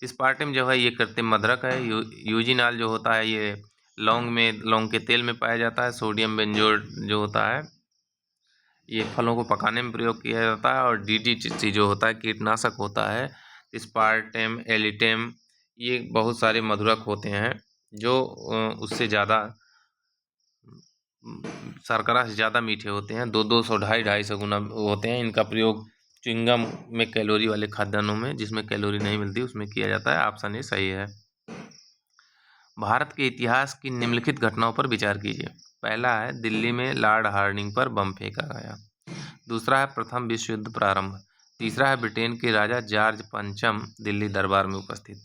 स्पार्टम जो है ये कृत्रिम मधुरक है, यूजिनॉल जो होता है ये लौंग के तेल में पाया जाता है, सोडियम बेंजोएट जो होता है ये फलों को पकाने में प्रयोग किया जाता है, और DDT जो होता है कीटनाशक होता है। स्पार्टम, एलिटम, ये बहुत सारे मधुरक होते हैं जो उससे ज़्यादा शर्करा से ज़्यादा मीठे होते हैं, 200 250 गुना होते हैं। इनका प्रयोग च्युइंगम में कैलोरी वाले खाद्यान्नों में, जिसमें कैलोरी नहीं मिलती, उसमें किया जाता है। ऑप्शन ए सही है। भारत के इतिहास की निम्नलिखित घटनाओं पर विचार कीजिए। पहला है, दिल्ली में लॉर्ड हार्डिंग पर बम फेंका गया। दूसरा है, प्रथम विश्व युद्ध प्रारंभ। तीसरा है, ब्रिटेन के राजा जॉर्ज पंचम दिल्ली दरबार में उपस्थित।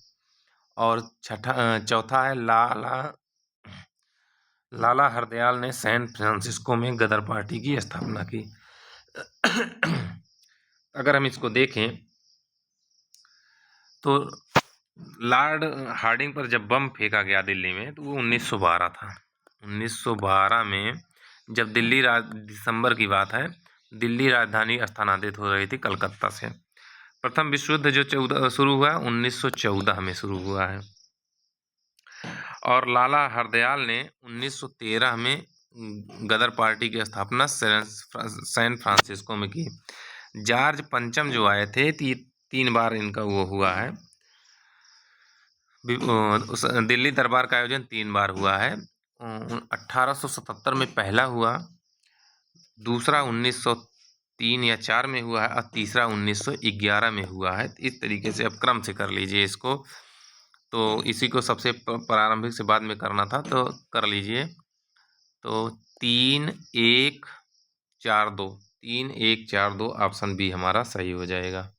और चौथा है, लाला हरदयाल ने सैन फ्रांसिस्को में गदर पार्टी की स्थापना की। अगर हम इसको देखें तो लॉर्ड हार्डिंग पर जब बम फेंका गया दिल्ली में, तो वो 1912 था। 1912 में जब दिसंबर की बात है, दिल्ली राजधानी स्थानांतरित हो रही थी कलकत्ता से। प्रथम विश्व युद्ध जो शुरू हुआ 1914 में शुरू हुआ है, और लाला हरदयाल ने 1913 में गदर पार्टी की स्थापना सैन फ्रांसिस्को में की। जॉर्ज पंचम जो आए थे, 3 बार इनका वो हुआ है, दिल्ली दरबार का आयोजन 3 बार हुआ है। 1877 में पहला हुआ, दूसरा 1903 या 4 में हुआ है, और तीसरा 1911 में हुआ है। इस तरीके से अब क्रम से कर लीजिए इसको, तो इसी को सबसे प्रारंभिक से बाद में करना था, तो कर लीजिए। तो 3 1 4 2, 3 1 4 2, ऑप्शन बी हमारा सही हो जाएगा।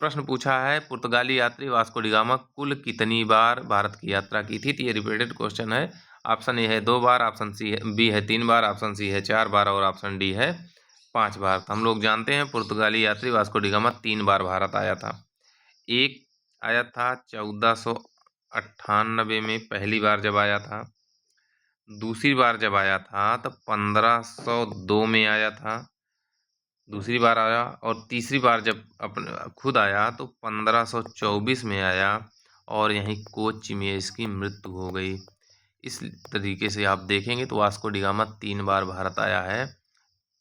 प्रश्न पूछा है, पुर्तगाली यात्री वास्को डी गामा कुल कितनी बार भारत की यात्रा की थी? तो ये रिपीटेड क्वेश्चन है, ऑप्शन ए है 2 बार, ऑप्शन बी है 3 बार, ऑप्शन सी है 4 बार और ऑप्शन डी है 5 बार। तो हम लोग जानते हैं पुर्तगाली यात्री वास्को डी गामा 3 बार भारत आया था। एक आया था 1498 में पहली बार जब आया था, दूसरी बार जब आया था तो 1502 में आया था, दूसरी बार आया, और तीसरी बार जब अपने खुद आया तो 1524 में आया, और यहीं कोच्चि में इसकी मृत्यु हो गई। इस तरीके से आप देखेंगे तो वास्को डी गामा 3 बार भारत आया है,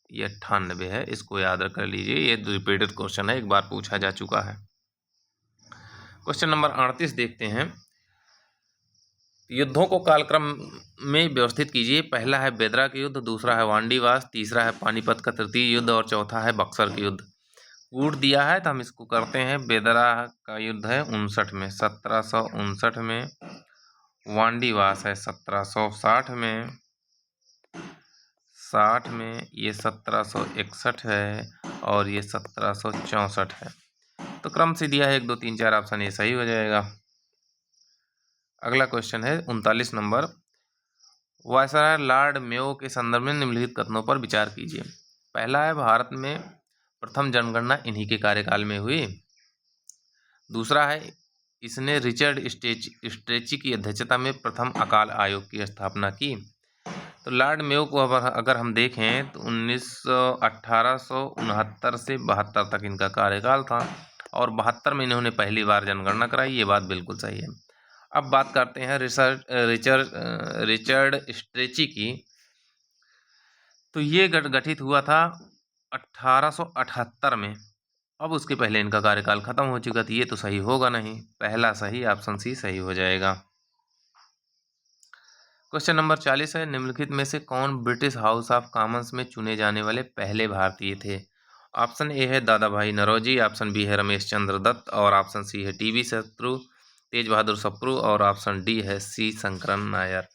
ये 98 है, इसको याद कर लीजिए। ये रिपीटेड क्वेश्चन है, एक बार पूछा जा चुका है। क्वेश्चन नंबर 38 देखते हैं। युद्धों को कालक्रम में व्यवस्थित कीजिए। पहला है बेदरा का युद्ध, दूसरा है वांडीवास, तीसरा है पानीपत का तृतीय युद्ध और चौथा है बक्सर का युद्ध। कूट दिया है तो हम इसको करते हैं। बेदरा का युद्ध है 59 में, 1759 में। वांडीवास है 1760 में, 60 में। ये 1761 है और ये 1764 है। तो क्रम से दिया है 1 2 3 4, ऑप्शन ये सही हो जाएगा। अगला क्वेश्चन है 39 नंबर। वायसराय लॉर्ड मेयो के संदर्भ में निम्नलिखित कथनों पर विचार कीजिए। पहला है भारत में प्रथम जनगणना इन्हीं के कार्यकाल में हुई। दूसरा है इसने रिचर्ड स्ट्रेची की अध्यक्षता में प्रथम अकाल आयोग की स्थापना की। तो लॉर्ड मेयो को अगर हम देखें तो 1869 से 72 तक इनका कार्यकाल था, और 72 में इन्होंने पहली बार जनगणना कराई। ये बात बिल्कुल सही है। अब बात करते हैं रिचर्ड स्ट्रेची की। तो ये गठित हुआ था 1878 में। अब उसके पहले इनका कार्यकाल खत्म हो चुका था। ये तो सही होगा नहीं, पहला सही, ऑप्शन सी सही हो जाएगा। क्वेश्चन नंबर 40 है। निम्नलिखित में से कौन ब्रिटिश हाउस ऑफ कॉमन्स में चुने जाने वाले पहले भारतीय थे? ऑप्शन ए है दादा भाई नौरोजी, ऑप्शन बी है रमेश चंद्र दत्त और ऑप्शन सी है टीवी शत्रु, तेज बहादुर सप्रू और ऑप्शन डी है सी शंकरन नायर।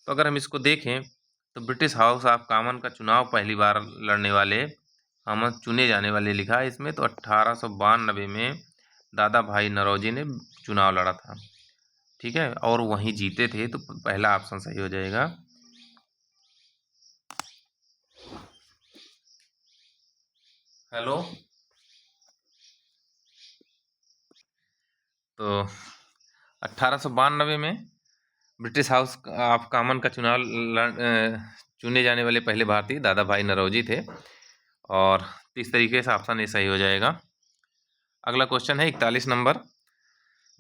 तो अगर हम इसको देखें तो ब्रिटिश हाउस ऑफ कॉमन का चुनाव पहली बार लड़ने वाले, हम चुने जाने वाले लिखा है इसमें, तो 1892 में दादा भाई नौरोजी ने चुनाव लड़ा था। ठीक है, और वहीं जीते थे। तो पहला ऑप्शन सही हो जाएगा। हेलो, तो 1892 में ब्रिटिश हाउस ऑफ कॉमन का चुनाव चुने जाने वाले पहले भारतीय दादा भाई नौरोजी थे, और इस तरीके से ऑप्शन ए सही हो जाएगा। अगला क्वेश्चन है 41 नंबर।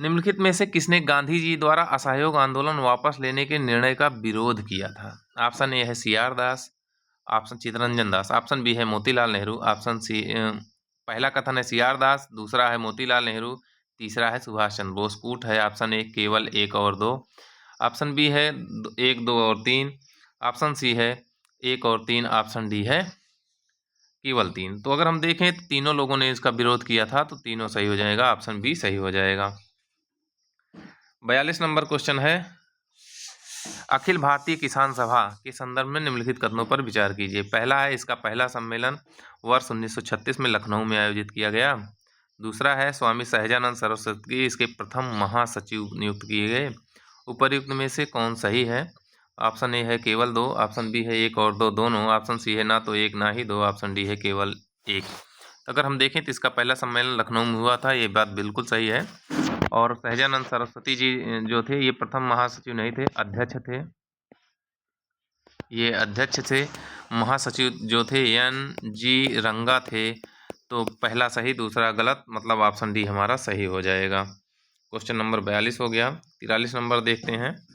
निम्नलिखित में से किसने गांधी जी द्वारा असहयोग आंदोलन वापस लेने के निर्णय का विरोध किया था? ऑप्शन ए है सी आर दास, option Chittaranjan Das, option B है मोतीलाल नेहरू, ऑप्शन सी पहला कथन है सी आर दास, दूसरा है मोतीलाल नेहरू, तीसरा है सुभाष चंद्र बोस। कूट है ऑप्शन ए केवल 1 और 2, ऑप्शन बी है 1 2 और 3, ऑप्शन सी है 1 और 3, ऑप्शन डी है केवल 3। तो अगर हम देखें तो तीनों लोगों ने इसका विरोध किया था, तो तीनों सही हो जाएगा, ऑप्शन बी सही हो जाएगा। 42 नंबर क्वेश्चन है। अखिल भारतीय किसान सभा के संदर्भ में निम्नलिखित कथनों पर विचार कीजिए। पहला है इसका पहला सम्मेलन वर्ष 1936 में लखनऊ में आयोजित किया गया। दूसरा है स्वामी सहजानंद सरस्वती इसके प्रथम महासचिव नियुक्त किए गए। उपर्युक्त में से कौन सही है? ऑप्शन ए है केवल 2, ऑप्शन बी है 1 और 2 दोनों, ऑप्शन सी है ना तो 1 ना ही 2, ऑप्शन डी है केवल 1। तो अगर हम देखें तो इसका पहला सम्मेलन लखनऊ में हुआ था, ये बात बिल्कुल सही है। और सहजानंद सरस्वती जी जो थे ये प्रथम महासचिव नहीं थे, अध्यक्ष थे। ये अध्यक्ष थे। महासचिव जो थे एन जी रंगा थे। तो पहला सही, दूसरा गलत, मतलब ऑप्शन डी हमारा सही हो जाएगा। क्वेश्चन नंबर 42 हो गया। 43 नंबर देखते हैं।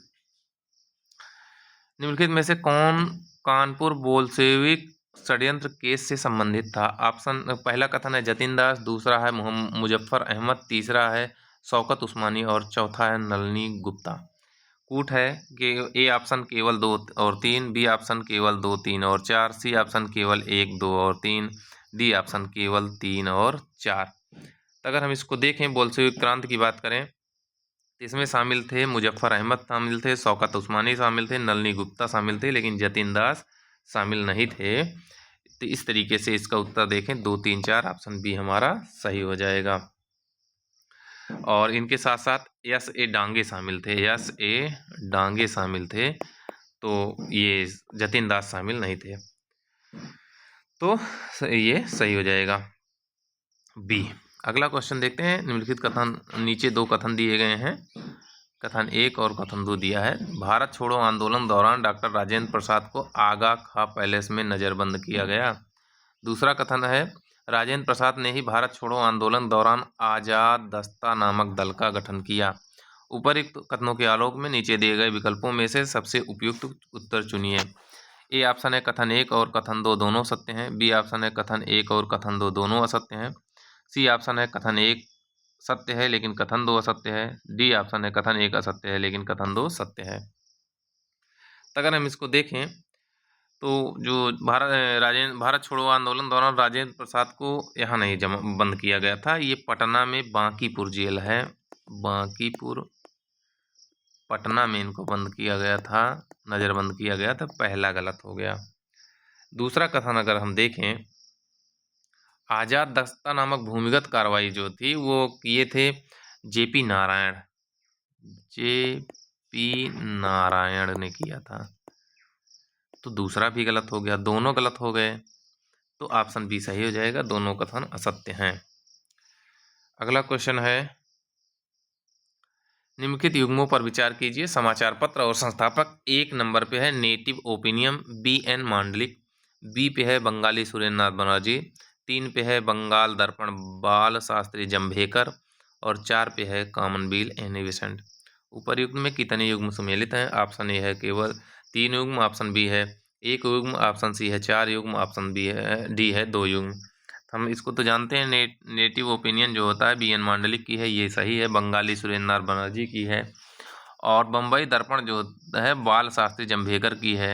निम्नलिखित में से कौन कानपुर बोल्शेविक षड्यंत्र केस से संबंधित था? ऑप्शन पहला कथन है जतिन दास, दूसरा है मुजफ्फर अहमद, तीसरा है शौकत उस्मानी और चौथा है नलिनी गुप्ता। कूट है कि ए ऑप्शन केवल 2 और 3, बी ऑप्शन केवल 2 3 और 4, सी ऑप्शन केवल 1 2 और 3, डी ऑप्शन केवल 3 और 4। तो अगर हम इसको देखें बोल्शेविक क्रांति की बात करें तो इसमें शामिल थे मुजफ्फर अहमद शामिल थे, शौकत उस्मानी शामिल थे, नलिनी गुप्ता शामिल थे, लेकिन जतिन दास शामिल नहीं थे। तो इस तरीके से इसका उत्तर देखें 2 3 4, ऑप्शन बी हमारा सही हो जाएगा। और इनके साथ साथ यस ए डांगे शामिल थे, यस ए डांगे शामिल थे, तो ये जतिन दास शामिल नहीं थे। तो ये सही हो जाएगा बी। अगला क्वेश्चन देखते हैं। निम्नलिखित कथन, नीचे दो कथन दिए गए हैं, कथन 1 और कथन 2 दिया है। भारत छोड़ो आंदोलन दौरान डॉक्टर राजेंद्र प्रसाद को आगा खां पैलेस में नज़रबंद किया गया। दूसरा कथन है, राजेंद्र प्रसाद ने ही भारत छोड़ो आंदोलन दौरान आज़ाद दस्ता नामक दल का गठन किया। उपरोक्त कथनों के आलोक में नीचे दिए गए विकल्पों में से सबसे उपयुक्त उत्तर चुनिए। ए ऑप्शन है कथन 1 और कथन 2 दोनों सत्य हैं। बी ऑप्शन है कथन 1 और कथन 2 दोनों असत्य हैं। सी ऑप्शन है कथन 1 सत्य है लेकिन कथन 2 असत्य है। डी ऑप्शन है कथन 1 असत्य है लेकिन कथन 2 सत्य है। तो अगर हम इसको देखें तो जो भारत छोड़ो आंदोलन दौरान राजेंद्र प्रसाद को यहाँ नहीं बंद किया गया था, ये पटना में बांकीपुर जेल है, बांकीपुर पटना में इनको बंद किया गया था, नज़रबंद किया गया था। पहला गलत हो गया। दूसरा कथन अगर हम देखें, आज़ाद दस्ता नामक भूमिगत कार्रवाई जो थी वो किए थे जेपी नारायण, जेपी नारायण ने किया था, तो दूसरा भी गलत हो गया, दोनों गलत हो गए, तो ऑप्शन बी सही हो जाएगा, दोनों कथन असत्य हैं। अगला क्वेश्चन है, निम्नलिखित युग्मों पर विचार कीजिए। समाचार पत्र और संस्थापक 1 नंबर पे है native opinion BN Mandlik, B पे है बंगाली सुरेंद्र नाथ बनर्जी, 3 पे है बंगाल दर्पण बाल शास्त्री जंभेकर और 4 पे है कॉमनवेल्थ एनी बेसेंट। उपरयुक्त में कितने युग्म सम्मिलित हैं? ऑप्शन ए है केवल 3 युग्म, ऑप्शन बी है 1 युग्म, ऑप्शन सी है 4 युग्म, ऑप्शन बी है डी है 2 युग्म। हम इसको तो जानते हैं, नेटिव ओपिनियन जो होता है BN मांडलिक की है, ये सही है। बंगाली सुरेंद्र नाथ बनर्जी की है। और बम्बई दर्पण जो है बाल शास्त्री जंभेकर की है।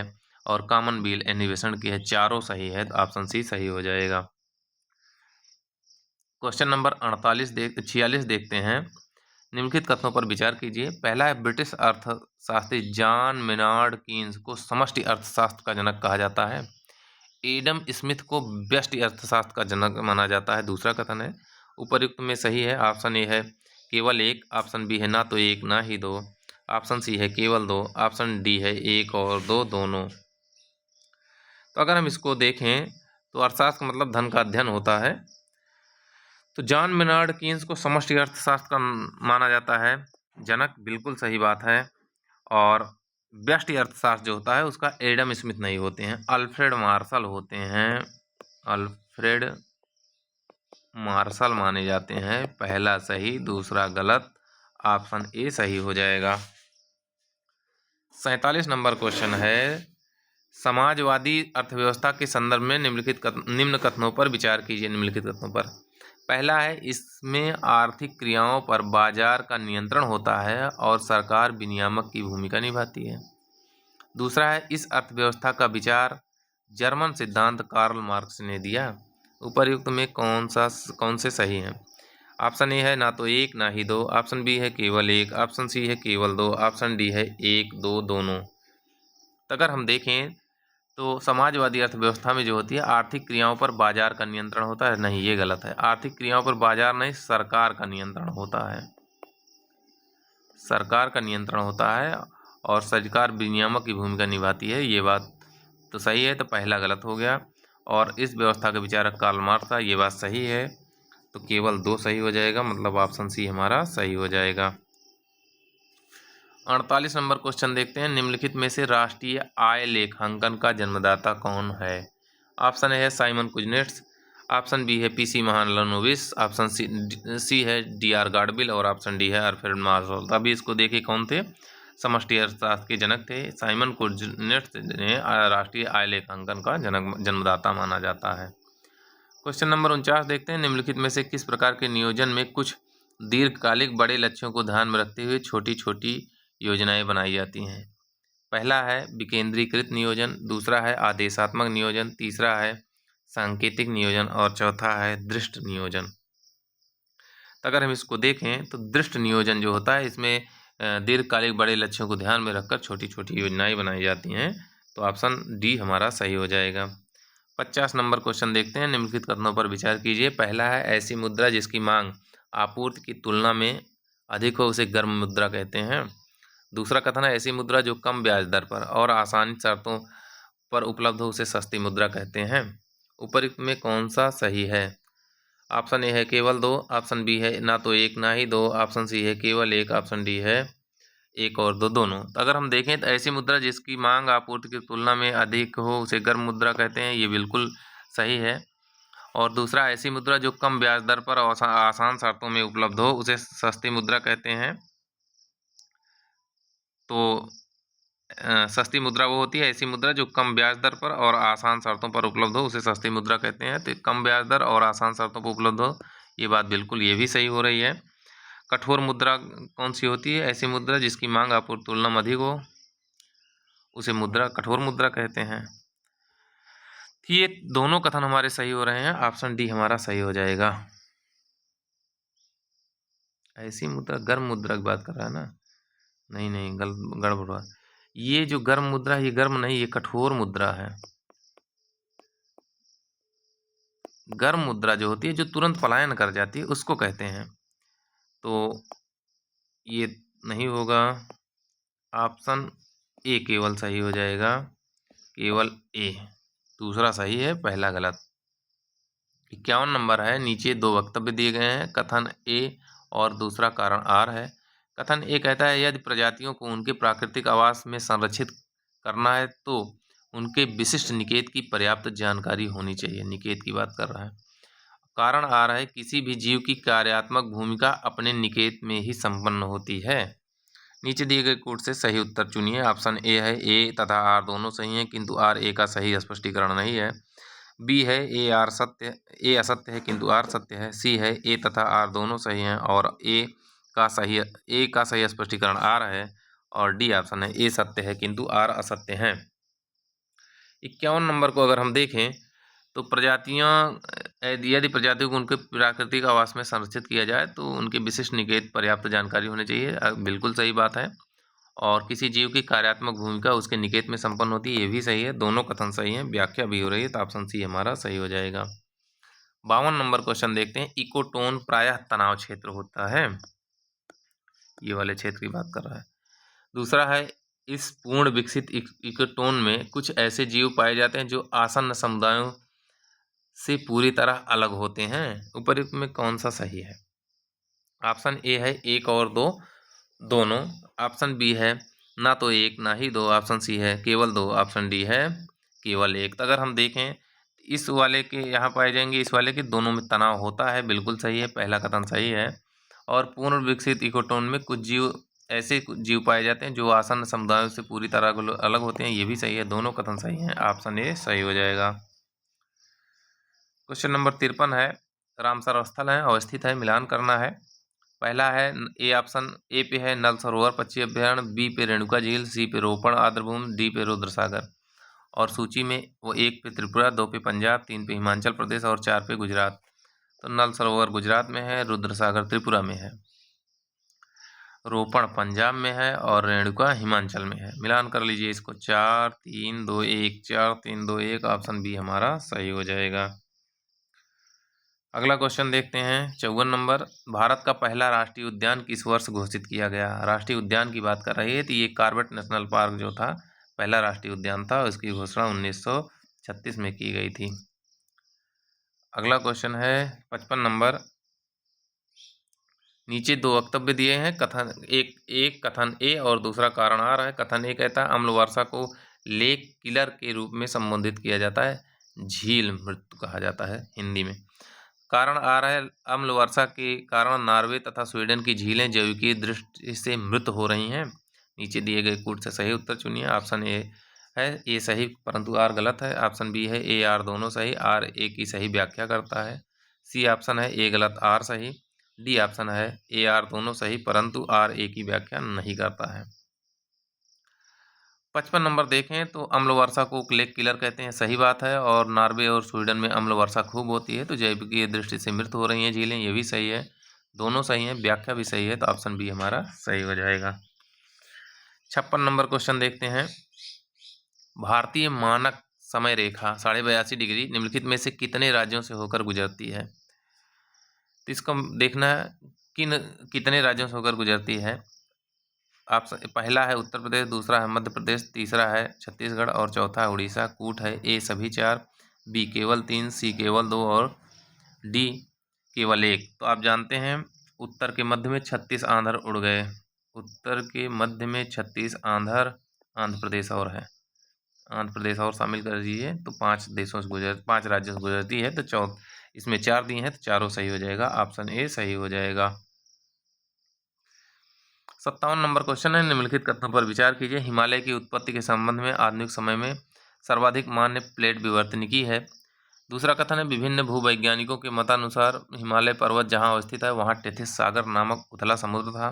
और कॉमनवेल्थ एनी बेसेंट की है। चारों सही है, तो ऑप्शन सी सही हो जाएगा। क्वेश्चन नंबर 46 देखते हैं। निम्नलिखित कथनों पर विचार कीजिए। पहला है, ब्रिटिश अर्थशास्त्री जॉन मेनार्ड कीन्स को समष्टि अर्थशास्त्र का जनक कहा जाता है। एडम स्मिथ को व्यष्टि अर्थशास्त्र का जनक माना जाता है। दूसरा कथन है, उपयुक्त में सही है। ऑप्शन ए है केवल 1, ऑप्शन बी है ना तो 1 ना ही 2, ऑप्शन सी है केवल 2, ऑप्शन डी है 1 और 2 दोनों। तो अगर हम इसको देखें तो अर्थशास्त्र का मतलब धन का अध्ययन होता है, तो जॉन मेनार्ड कीन्स को समष्टि अर्थशास्त्र का माना जाता है जनक, बिल्कुल सही बात है। और व्यष्टि अर्थशास्त्र जो होता है उसका एडम स्मिथ नहीं होते हैं, अल्फ्रेड मार्शल होते हैं, अल्फ्रेड मार्शल माने जाते हैं। पहला सही, दूसरा गलत, ऑप्शन ए सही हो जाएगा। 47 नंबर क्वेश्चन है, समाजवादी अर्थव्यवस्था के संदर्भ में निम्न कथनों पर विचार कीजिए। निम्नलिखित कथनों पर, पहला है, इसमें आर्थिक क्रियाओं पर बाजार का नियंत्रण होता है और सरकार विनियामक की भूमिका निभाती है। दूसरा है, इस अर्थव्यवस्था का विचार जर्मन सिद्धांत कार्ल मार्क्स ने दिया। उपरयुक्त में कौन से सही हैं? ऑप्शन ए है ना तो 1 ना ही 2, ऑप्शन बी है केवल 1, ऑप्शन सी है केवल 2, ऑप्शन डी है 1 2 दोनों। तो अगर हम देखें तो समाजवादी अर्थव्यवस्था में जो होती है आर्थिक क्रियाओं पर बाजार का नियंत्रण होता है, नहीं, ये गलत है। आर्थिक क्रियाओं पर बाजार नहीं, सरकार का नियंत्रण होता है, सरकार का नियंत्रण होता है और सरकार विनियामक की भूमिका निभाती है, ये बात तो सही है। तो पहला गलत हो गया। और इस व्यवस्था के विचारक कार्ल मार्क्स था, ये बात सही है, तो केवल 2 सही हो जाएगा, मतलब ऑप्शन सी हमारा सही हो जाएगा। 48 नंबर क्वेश्चन देखते हैं। निम्नलिखित में से राष्ट्रीय आय लेखांकन का जन्मदाता कौन है? ऑप्शन ए है साइमन कुजनेट्स, ऑप्शन बी है PC महालनोबिस, ऑप्शन सी है DR गाडगिल और ऑप्शन डी है अल्फ्रेड मार्शल। अभी इसको देखिए कौन थे, समष्टि अर्थशास्त्र के जनक थे। साइमन कुजनेट्स ने राष्ट्रीय आय लेखांकन का जन्मदाता माना जाता है। क्वेश्चन नंबर 49 देखते हैं। निम्नलिखित में से किस प्रकार के नियोजन में कुछ दीर्घकालिक बड़े लक्ष्यों को ध्यान में रखते हुए छोटी छोटी योजनाएं बनाई जाती हैं? पहला है विकेंद्रीकृत नियोजन, दूसरा है आदेशात्मक नियोजन, तीसरा है सांकेतिक नियोजन और चौथा है दृष्ट नियोजन। तो अगर हम इसको देखें तो दृष्ट नियोजन जो होता है इसमें दीर्घकालिक बड़े लक्ष्यों को ध्यान में रखकर छोटी छोटी योजनाएं बनाई जाती हैं, तो ऑप्शन डी हमारा सही हो जाएगा। 50 नंबर क्वेश्चन देखते हैं। निम्नलिखित कथनों पर विचार कीजिए। पहला है, ऐसी मुद्रा जिसकी मांग आपूर्ति की तुलना में अधिक हो उसे गर्म मुद्रा कहते हैं। दूसरा कथन है ऐसी मुद्रा जो कम ब्याज दर पर और आसान शर्तों पर उपलब्ध हो उसे सस्ती मुद्रा कहते हैं। उपरोक्त में कौन सा सही है? ऑप्शन ए है केवल 2, ऑप्शन बी है ना तो 1 ना ही 2, ऑप्शन सी है केवल 1, ऑप्शन डी है 1 और 2 दोनों। तो अगर हम देखें तो ऐसी मुद्रा जिसकी मांग आपूर्ति की तुलना में अधिक हो उसे गर्म मुद्रा कहते हैं, ये बिल्कुल सही है। और दूसरा ऐसी मुद्रा जो कम ब्याज दर पर और आसान शर्तों में उपलब्ध हो उसे सस्ती मुद्रा कहते हैं। तो सस्ती मुद्रा वो होती है ऐसी मुद्रा जो कम ब्याज दर पर और आसान शर्तों पर उपलब्ध हो उसे सस्ती मुद्रा कहते हैं। तो कम ब्याज दर और आसान शर्तों पर उपलब्ध हो, ये बात बिल्कुल ये भी सही हो रही है। कठोर मुद्रा कौन सी होती है? ऐसी मुद्रा जिसकी मांग आपूर्ति तुलना में अधिक हो उसे मुद्रा कठोर मुद्रा कहते हैं। ये दोनों कथन हमारे सही हो रहे हैं, ऑप्शन डी हमारा सही हो जाएगा। ऐसी मुद्रा गर्म मुद्रा की बात कर रहा है ना? नहीं गड़बड़ हुआ। ये जो गर्म मुद्रा है ये गर्म नहीं, ये कठोर मुद्रा है। गर्म मुद्रा जो होती है जो तुरंत पलायन कर जाती है उसको कहते हैं। तो ये नहीं होगा, ऑप्शन ए केवल सही हो जाएगा, केवल ए। दूसरा सही है, पहला गलत। 51 नंबर है, नीचे 2 वक्तव्य दिए गए हैं, कथन ए और दूसरा कारण आर है। कथन ए कहता है यदि प्रजातियों को उनके प्राकृतिक आवास में संरक्षित करना है तो उनके विशिष्ट निकेत की पर्याप्त जानकारी होनी चाहिए। निकेत की बात कर रहा है। कारण आ रहा है किसी भी जीव की कार्यात्मक भूमिका अपने निकेत में ही संपन्न होती है। नीचे दिए गए कोड से सही उत्तर चुनिए। ऑप्शन ए है ए तथा आर दोनों सही हैं किंतु आर ए का सही स्पष्टीकरण नहीं है। बी है ए असत्य है किंतु आर सत्य है। सी है ए तथा आर दोनों सही हैं और ए का सही स्पष्टीकरण आर है। और डी ऑप्शन है ए सत्य है किंतु आर असत्य है। 51 नंबर को अगर हम देखें तो प्रजातियां यदि प्रजातियों को उनके प्राकृतिक आवास में संरक्षित किया जाए तो उनके विशिष्ट निकेत पर्याप्त जानकारी होनी चाहिए, बिल्कुल सही बात है। और किसी जीव की कार्यात्मक भूमिका उसके निकेत में संपन्न होती है, ये भी सही है। दोनों कथन सही हैं, व्याख्या भी हो रही है, तो ऑप्शन सी हमारा सही हो जाएगा। 52 नंबर क्वेश्चन देखते हैं। इकोटोन प्रायः तनाव क्षेत्र होता है, ये वाले क्षेत्र की बात कर रहा है। दूसरा है इस पूर्ण विकसित इकोटोन में कुछ ऐसे जीव पाए जाते हैं जो आसन्न समुदायों से पूरी तरह अलग होते हैं। उपरोक्त में कौन सा सही है? ऑप्शन ए है 1 और 2 दोनों, ऑप्शन बी है ना तो 1 ना ही 2, ऑप्शन सी है केवल 2, ऑप्शन डी है केवल 1। तो अगर हम देखें इस वाले के यहाँ पाए जाएंगे, इस वाले के दोनों में तनाव होता है, बिल्कुल सही है, पहला कथन सही है। और पूर्ण विकसित इकोटोन में कुछ जीव पाए जाते हैं जो आसन्न समुदायों से पूरी तरह अलग होते हैं, ये भी सही है। दोनों कथन सही हैं, ऑप्शन ए सही हो जाएगा। क्वेश्चन नंबर 53 है, रामसर स्थल है अवस्थित है, मिलान करना है। पहला है ए ऑप्शन ए पे है नल सरोवर पक्षी अभ्यारण्य, बी पे रेणुका झील, सी पे रोपण आर्द्रभूमि, डी पे रुद्रसागर। और सूची में वो 1 पे त्रिपुरा, 2 पे पंजाब, 3 पे हिमाचल प्रदेश और 4 पे गुजरात। तो नल सरोवर गुजरात में है, रुद्रसागर त्रिपुरा में है, रोपण पंजाब में है और रेणुका हिमाचल में है। मिलान कर लीजिए इसको, 4 3 2 1, 4 3 2 1, ऑप्शन बी हमारा सही हो जाएगा। अगला क्वेश्चन देखते हैं 54 नंबर। भारत का पहला राष्ट्रीय उद्यान किस वर्ष घोषित किया गया? राष्ट्रीय उद्यान की बात कर रही है, तो ये कॉर्बेट नेशनल पार्क जो था पहला राष्ट्रीय उद्यान था, उसकी घोषणा 1936 में की गई थी। अगला क्वेश्चन है 55 नंबर। नीचे 2 वक्तव्य दिए हैं, एक कथन ए और दूसरा कारण आ रहा है। कथन ए कहता है अम्ल वर्षा को लेक किलर के रूप में संबोधित किया जाता है, झील मृत्यु कहा जाता है हिंदी में। कारण आ रहा है अम्ल वर्षा के कारण नॉर्वे तथा स्वीडन की झीलें जैविकीय दृष्टि से मृत हो रही हैं। नीचे दिए गए कोड से सही उत्तर चुनिए। ऑप्शन ए है ए सही परंतु आर गलत है, ऑप्शन बी है ए आर दोनों सही, आर ए की सही व्याख्या करता है, सी ऑप्शन है ए गलत आर सही, डी ऑप्शन है ए आर दोनों सही परंतु आर ए की व्याख्या नहीं करता है। 55 नंबर देखें तो अम्ल वर्षा को लेक किलर कहते हैं, सही बात है। और नॉर्वे और स्वीडन में अम्ल वर्षा खूब होती है, तो जैविकीय दृष्टि से मृत हो रही हैं झीलें, ये भी सही है। दोनों सही हैं, व्याख्या भी सही है, तो ऑप्शन बी हमारा सही हो जाएगा। 56 नंबर क्वेश्चन देखते हैं। भारतीय मानक समय रेखा 82.5 डिग्री निम्नलिखित में से कितने राज्यों से होकर गुजरती है? तो इसको देखना है कितने राज्यों से होकर गुजरती है? ऑप्शन पहला है उत्तर प्रदेश, दूसरा है मध्य प्रदेश, तीसरा है छत्तीसगढ़ और चौथा है उड़ीसा। कूट है ए सभी 4, बी केवल 3, सी केवल 2 और डी केवल 1। तो आप जानते हैं उत्तर के मध्य में 36 आंध्र उड़ गए। उत्तर के मध्य में 36 आंध्र प्रदेश और है, आंध्र प्रदेश और शामिल कर दीजिए तो 5 राज्यों से गुजरती है। तो इसमें 4 दिए हैं तो चारों सही हो जाएगा, ऑप्शन ए सही हो जाएगा। 57 नंबर क्वेश्चन है, निम्नलिखित कथनों पर विचार कीजिए। हिमालय की उत्पत्ति के संबंध में आधुनिक समय में सर्वाधिक मान्य प्लेट विवर्तनिकी है। दूसरा कथन है, विभिन्न भूवैज्ञानिकों के मतानुसार हिमालय पर्वत जहां अवस्थित है वहां टेथिस सागर नामक उथला समुद्र था।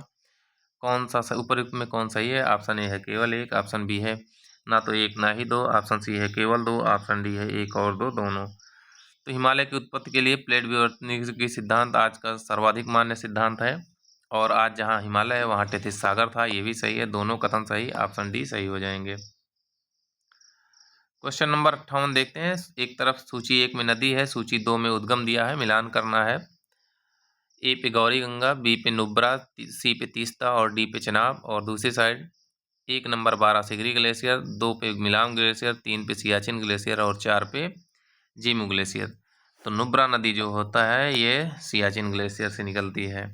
कौन सा उपयुक्त में कौन सही है? ऑप्शन ए है केवल 1, ऑप्शन बी है ना तो 1 ना ही 2, ऑप्शन सी है केवल 2, ऑप्शन डी है 1 और 2 दोनों। तो हिमालय की उत्पत्ति के लिए प्लेट विवर्तनिकी सिद्धांत आज का सर्वाधिक मान्य सिद्धांत है, और आज जहां हिमालय है वहां टेथिस सागर था, ये भी सही है। दोनों कथन सही, ऑप्शन डी सही हो जाएंगे। क्वेश्चन नंबर 58 देखते हैं। एक तरफ सूची 1 में नदी है, सूची 2 में उद्गम दिया है, मिलान करना है। ए पे गौरी गंगा, बी पे नुब्रा, सी पे तीस्ता और डी पे चेनाब। और दूसरी साइड 1 नंबर 12 सिगरी ग्लेशियर, 2 पे मिलाम ग्लेशियर, 3 पे सियाचिन ग्लेशियर और 4 पे जीमू ग्लेशियर। तो नुब्रा नदी जो होता है ये सियाचिन ग्लेशियर से निकलती है,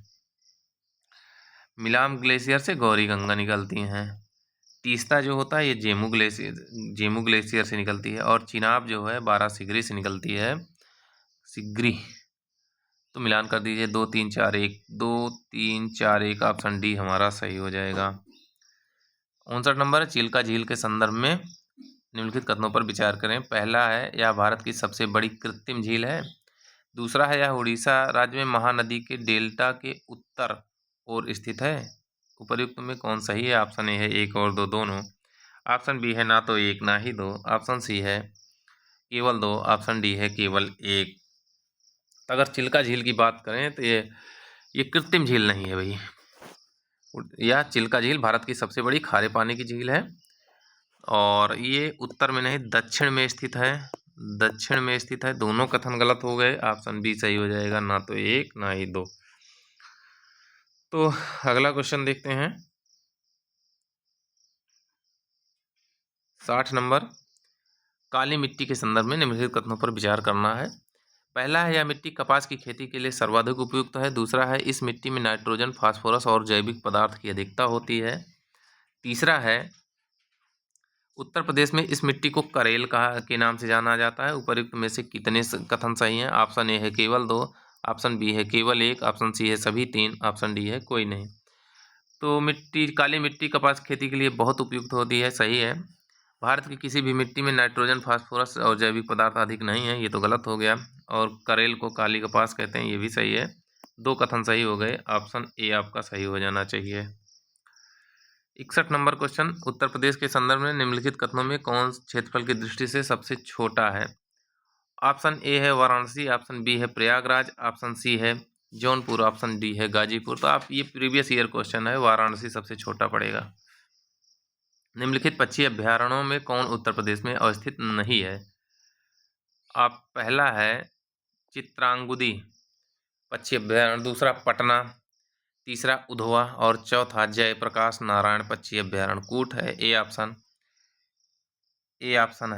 मिलाम ग्लेशियर से गौरी गंगा निकलती हैं, तीस्ता जो होता है ये जेमू ग्लेशियर से निकलती है, और चिनाब जो है 12 सिगरी से निकलती है, सिगरी। तो मिलान कर दीजिए 2 3 4 1, 2 3 4 1, ऑप्शन डी हमारा सही हो जाएगा। 59 नंबर है, चिल्का झील के संदर्भ में निम्नलिखित कथनों पर विचार करें। पहला है, यह भारत की सबसे बड़ी कृत्रिम झील है। दूसरा है, यह उड़ीसा राज्य में महानदी के डेल्टा के उत्तर ओर स्थित है। उपर्युक्त में कौन सही है? ऑप्शन ए है 1 और 2 दोनों, ऑप्शन बी है ना तो 1 ना ही 2, ऑप्शन सी है केवल 2, ऑप्शन डी है केवल 1। तो अगर चिल्का झील की बात करें तो ये कृत्रिम झील नहीं है भाई। यह चिल्का झील भारत की सबसे बड़ी खारे पानी की झील है, और ये उत्तर में नहीं दक्षिण में स्थित है, दक्षिण में स्थित है। दोनों कथन गलत हो गए, ऑप्शन बी सही हो जाएगा, ना तो 1 ना ही 2। तो अगला क्वेश्चन देखते हैं। 60 नंबर, काली मिट्टी के संदर्भ में निम्नलिखित कथनों पर विचार करना है। पहला है, यह मिट्टी कपास की खेती के लिए सर्वाधिक उपयुक्त है। दूसरा है, इस मिट्टी में नाइट्रोजन, फास्फोरस और जैविक पदार्थ की अधिकता होती है। तीसरा है, उत्तर प्रदेश में इस मिट्टी को करेल के नाम से जाना जाता है। उपर्युक्त में से कितने कथन सही हैं? ऑप्शन ए है केवल 2, ऑप्शन बी है केवल 1, ऑप्शन सी है सभी 3, ऑप्शन डी है कोई नहीं। तो काली मिट्टी कपास खेती के लिए बहुत उपयुक्त होती है, सही है। भारत की किसी भी मिट्टी में नाइट्रोजन, फास्फोरस और जैविक पदार्थ अधिक नहीं है, ये तो गलत हो गया। और करेल को काली कपास कहते हैं, ये भी सही है। 2 कथन सही हो गए, ऑप्शन ए आपका सही हो जाना चाहिए। 61 नंबर क्वेश्चन, उत्तर प्रदेश के संदर्भ में निम्नलिखित कथनों में कौन क्षेत्रफल की दृष्टि से सबसे छोटा है? ऑप्शन ए है वाराणसी, ऑप्शन बी है प्रयागराज, ऑप्शन सी है जौनपुर, ऑप्शन डी है गाजीपुर। तो आप ये प्रीवियस ईयर क्वेश्चन है, वाराणसी सबसे छोटा पड़ेगा। निम्नलिखित पक्षी अभ्यारण्यों में कौन उत्तर प्रदेश में अवस्थित नहीं है? आप पहला है चित्रांगुदी पक्षी अभ्यारण्य, दूसरा पटना, तीसरा उधवा और चौथा जयप्रकाश नारायण पक्षी अभ्यारण्य। कूट है ए ऑप्शन, ए ऑप्शन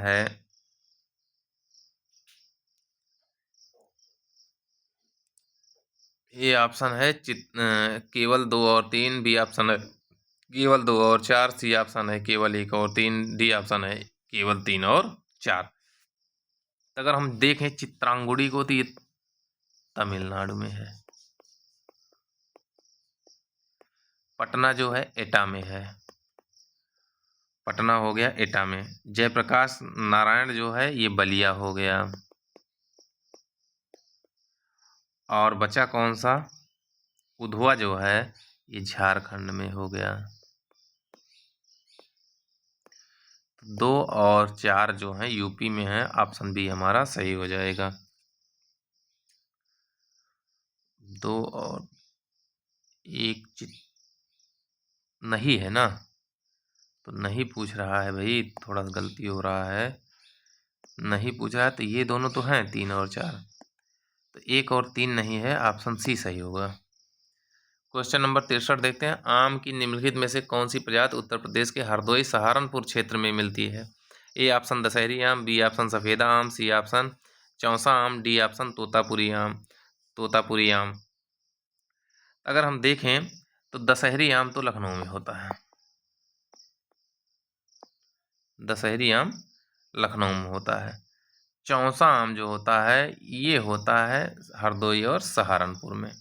है केवल 2 और 3, बी ऑप्शन है केवल 2 और 4, सी ऑप्शन है केवल 1 और 3, डी ऑप्शन है केवल 3 और 4। अगर हम देखें चित्रांगुड़ी को तो ये तमिलनाडु में है, पटना जो है एटा में है, पटना हो गया एटा में। जयप्रकाश नारायण जो है ये बलिया हो गया, और बचा कौन सा? उधवा जो है ये झारखंड में हो गया। 2 और 4 जो है यूपी में है, ऑप्शन बी हमारा सही हो जाएगा। 2 और 1 नहीं है ना, तो नहीं पूछ रहा है भाई, थोड़ा गलती हो रहा है, नहीं पूछ रहा है। तो ये दोनों तो हैं 3 और 4, तो 1 और 3 नहीं है, ऑप्शन सी सही होगा। क्वेश्चन नंबर 63 देखते हैं। आम की निम्नलिखित में से कौन सी प्रजाति उत्तर प्रदेश के हरदोई सहारनपुर क्षेत्र में मिलती है? ए ऑप्शन दशहरी आम, बी ऑप्शन सफ़ेदा आम, सी ऑप्शन चौसा आम, डी ऑप्शन तोतापुरी आम। अगर हम देखें तो दशहरी आम तो लखनऊ में होता है, दशहरी आम लखनऊ में होता है। चौसा आम जो होता है ये होता है हरदोई और सहारनपुर में।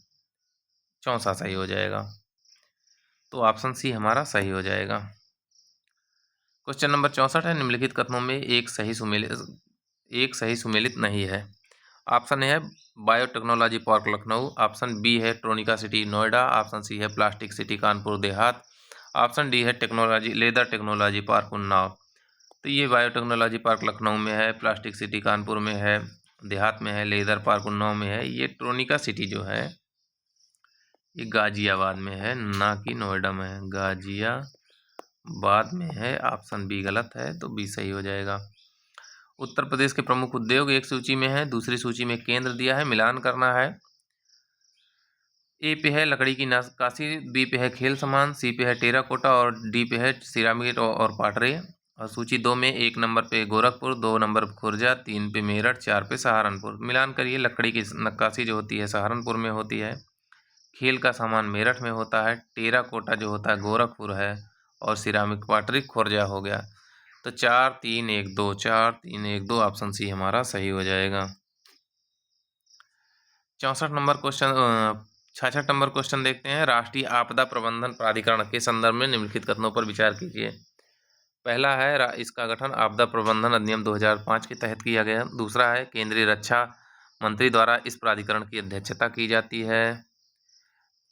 चौसा सही हो जाएगा, तो ऑप्शन सी हमारा सही हो जाएगा। क्वेश्चन नंबर 64 है। निम्नलिखित कथनों में एक सही सुमेलित नहीं है। ऑप्शन ए है biotechnology park Lucknow, option B है Tronica city Noida, option C है plastic city Kanpur Dehat, option D है लेदर टेक्नोलॉजी पार्क उन्नाव। तो ये बायोटेक्नोलॉजी पार्क लखनऊ में है, प्लास्टिक सिटी कानपुर में है, देहात में है, लेदर पार्क उन्नाव में है। ये ट्रोनिका सिटी जो है ये गाजियाबाद में है, ना कि नोएडा में है, गाजियाबाद में है। ऑप्शन बी गलत है, तो बी सही हो जाएगा। उत्तर प्रदेश के प्रमुख उद्योग एक सूची में है, दूसरी सूची में केंद्र दिया है, मिलान करना है। ए पे है लकड़ी की नक्काशी, बी पे है खेल सामान, सी पे है टेराकोटा और डी पे है सिरामिक और पाटरे। और सूची 2 में 1 नंबर पे गोरखपुर, 2 नंबर पे खुर्जा, 3 पे मेरठ, 4 पे सहारनपुर। मिलान करिए। लकड़ी की नक्काशी जो होती है सहारनपुर में होती है, खेल का सामान मेरठ में होता है, टेराकोटा जो होता है गोरखपुर है, और सिरामिक पाटरी खुर्जा हो गया। तो 4-3-1-2 ऑप्शन सी हमारा सही हो जाएगा। 64 नंबर क्वेश्चन 66 नंबर क्वेश्चन देखते हैं। राष्ट्रीय आपदा प्रबंधन प्राधिकरण के संदर्भ में निम्नलिखित कथनों पर विचार कीजिए। पहला है इसका गठन आपदा प्रबंधन अधिनियम 2005 के तहत किया गया। दूसरा है केंद्रीय रक्षा मंत्री द्वारा इस प्राधिकरण की अध्यक्षता की जाती है।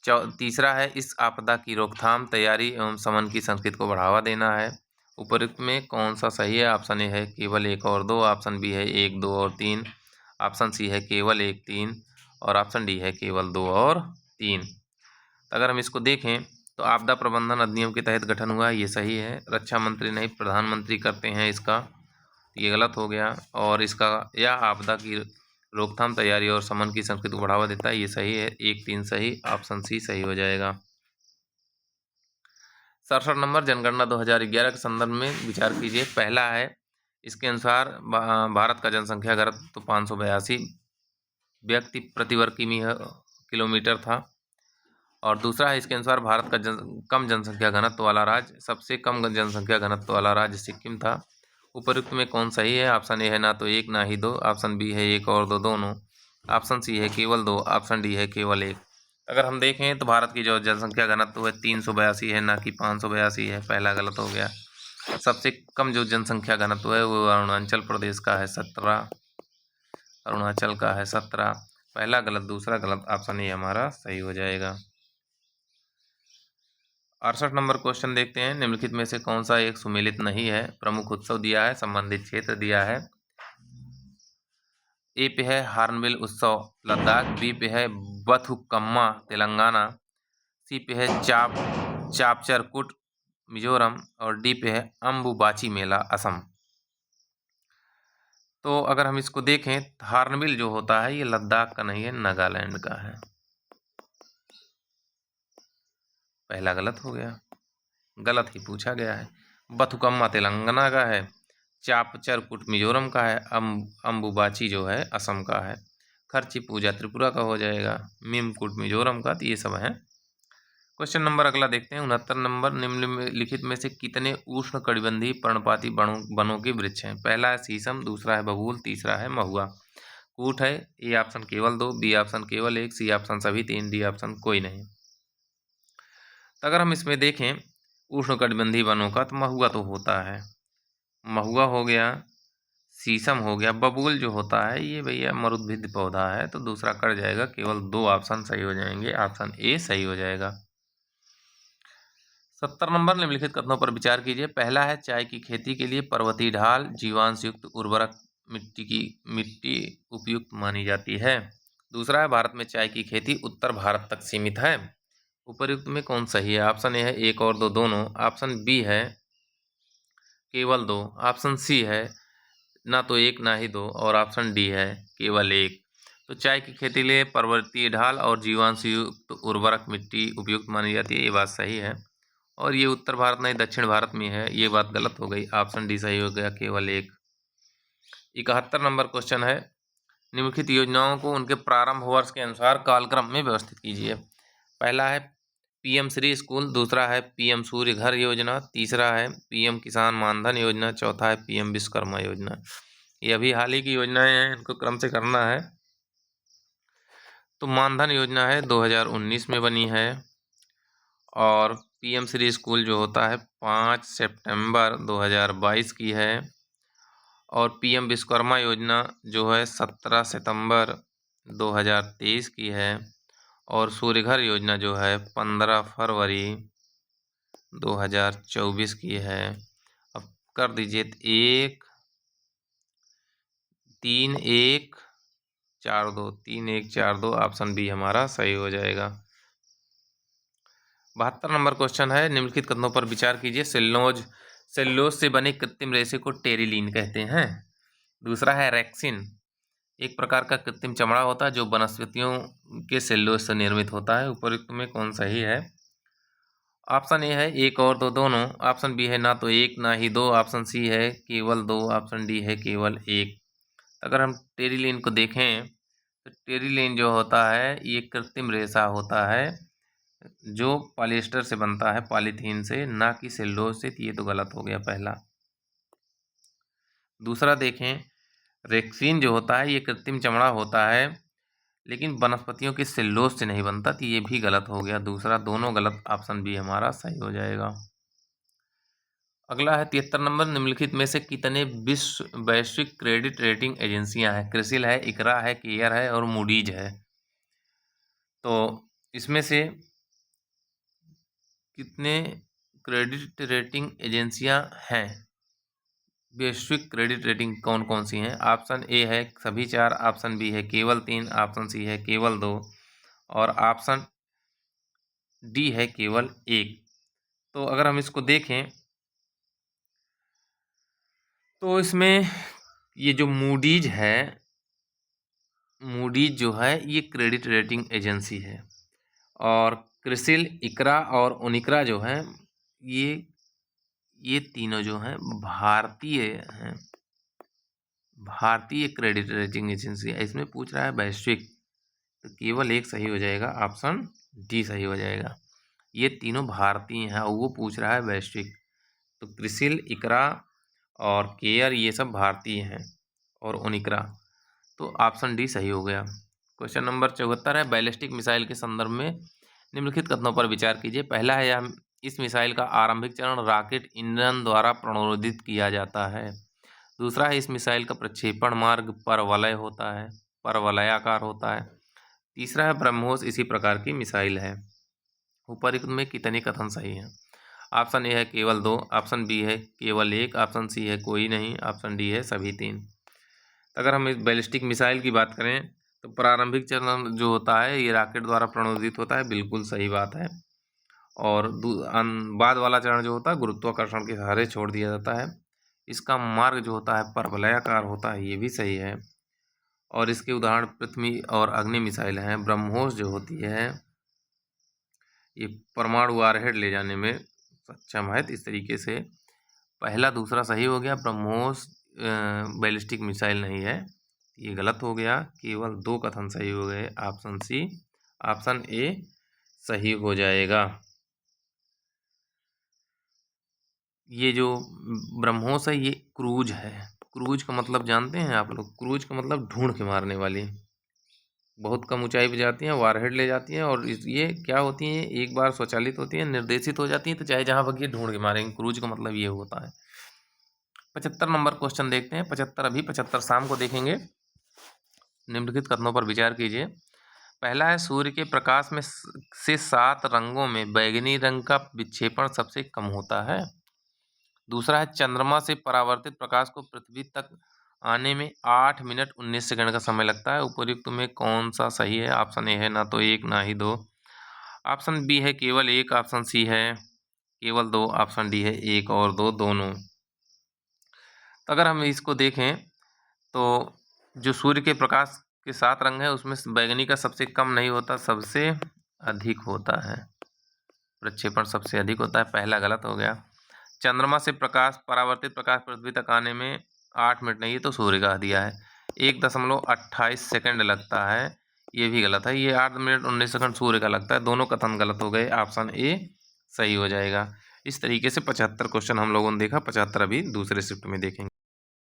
तीसरा है इस आपदा की रोकथाम, तैयारी एवं शमन की संस्कृति को बढ़ावा देना है। उपरोक्त में कौन सा सही है? ऑप्शन ए है केवल 1 और 2, ऑप्शन बी है 1, 2 और 3, ऑप्शन सी है केवल 1, 3 और ऑप्शन डी है केवल 2 और 3। अगर हम इसको देखें तो आपदा प्रबंधन अधिनियम के तहत गठन हुआ, ये सही है। रक्षा मंत्री नहीं, प्रधानमंत्री करते हैं इसका, ये गलत हो गया। और इसका यह आपदा की रोकथाम, तैयारी और शमन की संस्कृति को बढ़ावा देता है, ये सही है। 1, 3 सही, ऑप्शन सी सही हो जाएगा। 67 नंबर जनगणना 2011 के संदर्भ में विचार कीजिए। पहला है इसके अनुसार भारत का जनसंख्या घनत्व तो 582 व्यक्ति प्रति वर्ग किलोमीटर था। और दूसरा है इसके अनुसार भारत का कम जनसंख्या घनत्व वाला राज्य, सबसे कम जनसंख्या घनत्व वाला राज्य सिक्किम था। उपरोक्त में कौन सही है? ऑप्शन ए है ना तो 1 ना ही 2, ऑप्शन बी है 1 और 2 दोनों, ऑप्शन सी है केवल 2, ऑप्शन डी है केवल 1। अगर हम देखें तो भारत की जो जनसंख्या घनत्व है 382 है, ना कि 582 है। पहला गलत हो गया। सबसे कम जो जनसंख्या घनत्व है वो अरुणाचल प्रदेश का है 17, अरुणाचल का है 17। पहला गलत, दूसरा गलत, ऑप्शन ए हमारा सही हो जाएगा। 68 नंबर क्वेश्चन देखते हैं। निम्नलिखित में से कौन सा एक सुमेलित नहीं है? प्रमुख उत्सव दिया है, संबंधित क्षेत्र दिया है। ए पे है हार्नबिल उत्सव लद्दाख, बी पे है बथुकम्मा तेलंगाना, सी पे है चापचरकुट मिजोरम और डी पे है अम्बुबाची मेला असम। तो अगर हम इसको देखें, हार्नबिल जो होता है ये लद्दाख का नहीं है, नागालैंड का है। पहला गलत हो गया, गलत ही पूछा गया है। बथुकम्मा तेलंगाना का है, चापचरकुट मिजोरम का है, अम्बुबाची जो है असम का है, खर्ची पूजा त्रिपुरा का हो जाएगा, मीमकुट मिजोरम का। तो ये सब हैं। क्वेश्चन नंबर अगला देखते हैं। 69 नंबर निम्नलिखित में से कितने उष्णकटिबंधीय पर्णपाती वनों के वृक्ष हैं? पहला है शीशम, दूसरा है बबूल, तीसरा है महुआ। कूट है ए ऑप्शन केवल 2, बी ऑप्शन केवल 1, सी ऑप्शन सभी 3, डी ऑप्शन कोई नहीं। तो अगर हम इसमें देखें उष्णकटिबंधीय वनों का, तो महुआ तो होता है, महुआ हो गया, शीशम हो गया। बबूल जो होता है ये भैया मरुद्भिद पौधा है, तो दूसरा कट जाएगा। केवल 2 ऑप्शन सही हो जाएंगे, ऑप्शन ए सही हो जाएगा। 70 नंबर निम्नलिखित कथनों पर विचार कीजिए। पहला है चाय की खेती के लिए पर्वतीय ढाल, जीवांश युक्त उर्वरक मिट्टी उपयुक्त मानी जाती है। दूसरा है भारत में चाय की खेती उत्तर भारत तक सीमित है। उपयुक्त में कौन सही है? ऑप्शन ए है 1 और 2 दोनों, ऑप्शन बी है केवल 2, ऑप्शन सी है ना तो 1 ना ही 2 और ऑप्शन डी है केवल 1। तो चाय की खेती लिए पर्वतीय ढाल और जीवांश युक्त उर्वरक मिट्टी उपयुक्त मानी जाती है, ये बात सही है। और ये उत्तर भारत नहीं दक्षिण भारत में है, ये बात गलत हो गई। ऑप्शन डी सही हो गया, केवल एक। 71 नंबर क्वेश्चन है, निम्नलिखित योजनाओं को उनके प्रारंभ वर्ष के अनुसार कालक्रम में व्यवस्थित कीजिए। पहला है पीएम श्री स्कूल, दूसरा है पीएम सूर्य घर योजना, तीसरा है पीएम किसान मानधन योजना, चौथा है पीएम विश्वकर्मा योजना। ये अभी हाल ही की योजनाएं हैं, इनको क्रम से करना है। तो मानधन योजना है 2019 में बनी है, और पीएम श्री स्कूल जो होता है 5 सितंबर 2022 की है, और पीएम विश्वकर्मा योजना जो है 17 सितंबर 2023 की है, और सूर्य घर योजना जो है 15 फरवरी 2024 की है। अब कर दीजिए 1 3 1 4 2, 3 1 4 2, ऑप्शन बी हमारा सही हो जाएगा। 72 नंबर क्वेश्चन है, निम्नलिखित कथनों पर विचार कीजिए। सेल्यूलोज से बने कृत्रिम रेशे को टेरिलीन कहते हैं। दूसरा है रेक्सिन, एक प्रकार का कृत्रिम चमड़ा होता है जो वनस्पतियों के सेल्यूलोज से निर्मित होता है। उपरोक्त में कौन सही है? ऑप्शन ए है एक और दो दोनों, ऑप्शन बी है ना तो एक ना ही दो, ऑप्शन सी है केवल दो, ऑप्शन डी है केवल एक। अगर हम टेरिलीन को देखें तो टेरिलीन जो होता है ये कृत्रिम रेशा होता है जो पॉलिएस्टर से बनता है, पॉलीथीन से, ना कि सेल्यूलोज से। ये तो गलत हो गया पहला। दूसरा देखें, रेक्सिन जो होता है ये कृत्रिम चमड़ा होता है लेकिन वनस्पतियों के सेल्यूलोज से नहीं बनता, तो ये भी गलत हो गया दूसरा, दोनों गलत, ऑप्शन बी हमारा सही हो जाएगा। अगला है 73 नंबर, निम्नलिखित में से कितने वैश्विक क्रेडिट रेटिंग एजेंसियां हैं? क्रिसिल है, इकरा है, केयर है और मूडीज है। तो इसमें से कितने क्रेडिट रेटिंग एजेंसियां हैं? वैश्विक क्रेडिट रेटिंग कौन कौन सी हैं? ऑप्शन ए है सभी 4, ऑप्शन बी है केवल 3, ऑप्शन सी है केवल 2 और ऑप्शन डी है केवल 1। तो अगर हम इसको देखें तो इसमें ये जो मूडीज है, मूडीज जो है ये क्रेडिट रेटिंग एजेंसी है, और क्रिसिल, इकरा और ओनिकरा जो है ये तीनों जो हैं भारतीय हैं, भारतीय क्रेडिट रेटिंग एजेंसी है। इसमें पूछ रहा है वैश्विक, तो केवल एक सही हो जाएगा, ऑप्शन डी सही हो जाएगा। ये तीनों भारतीय हैं और वो पूछ रहा है वैश्विक, तो क्रिसिल, इकरा और केयर ये सब भारतीय हैं, और ओनिकरा, तो ऑप्शन डी सही हो गया। क्वेश्चन नंबर 74 है, बैलिस्टिक मिसाइल के संदर्भ में निम्नलिखित कथनों पर विचार कीजिए। पहला है यह इस मिसाइल का आरंभिक चरण रॉकेट इंजन द्वारा प्रणोदित किया जाता है। दूसरा है इस मिसाइल का प्रक्षेपण मार्ग परवलय होता है, परवलयाकार होता है। तीसरा है ब्रह्मोस इसी प्रकार की मिसाइल है। उपरोक्त में कितने कथन सही हैं? ऑप्शन ए है केवल 2, ऑप्शन बी है केवल 1, ऑप्शन सी है कोई नहीं, ऑप्शन डी है सभी 3। अगर हम इस बैलिस्टिक मिसाइल की बात करें तो प्रारंभिक चरण जो होता है ये रॉकेट द्वारा प्रणोदित होता है, बिल्कुल सही बात है। और बाद वाला चरण जो होता है गुरुत्वाकर्षण के सहारे छोड़ दिया जाता है। इसका मार्ग जो होता है परवलयाकार होता है, ये भी सही है। और इसके उदाहरण पृथ्वी और अग्नि मिसाइल हैं। ब्रह्मोस जो होती है ये परमाणु वारहेड ले जाने में सक्षम है। इस तरीके से पहला दूसरा सही हो गया, ब्रह्मोस बैलिस्टिक मिसाइल नहीं है, ये गलत हो गया। केवल 2 कथन सही हो गए, ऑप्शन सी, ऑप्शन ए सही हो जाएगा। ये जो ब्रह्मोस है ये क्रूज है। क्रूज का मतलब जानते हैं आप लोग? क्रूज का मतलब ढूंढ के मारने वाली, बहुत कम ऊंचाई पे जाती हैं, वारहेड ले जाती हैं, और ये क्या होती हैं, एक बार स्वचालित होती हैं, निर्देशित हो जाती हैं, तो चाहे जहाँ भगिए ढूंढ के मारेंगे। क्रूज का मतलब ये होता है। 75 नंबर क्वेश्चन देखते हैं। 75 अभी, 75 शाम को देखेंगे। निम्नलिखित कथनों पर विचार कीजिए। पहला है सूर्य के प्रकाश में से 7 रंगों में बैगनी रंग का विक्षेपण सबसे कम होता है। दूसरा है चंद्रमा से परावर्तित प्रकाश को पृथ्वी तक आने में 8 मिनट 19 सेकंड का समय लगता है। उपर्युक्त में कौन सा सही है? ऑप्शन ए है ना तो 1 ना ही 2, ऑप्शन बी है केवल 1, ऑप्शन सी है केवल 2, ऑप्शन डी है 1 और 2 दोनों। तो अगर हम इसको देखें तो जो सूर्य के प्रकाश के 7 रंग है उसमें बैंगनी का सबसे कम नहीं होता, सबसे अधिक होता है। प्रक्षेपण सबसे अधिक होता है, पहला गलत हो गया। चंद्रमा से परावर्तित प्रकाश पृथ्वी तक आने में 8 मिनट नहीं, ये तो सूर्य का दिया है। 1.28 सेकंड लगता है, ये भी गलत है। ये 8 मिनट 19 सेकंड सूर्य का लगता है। दोनों कथन गलत हो गए, ऑप्शन ए सही हो जाएगा। इस तरीके से 75 क्वेश्चन हम लोगों ने देखा, 75 अभी दूसरे शिफ्ट में देखेंगे।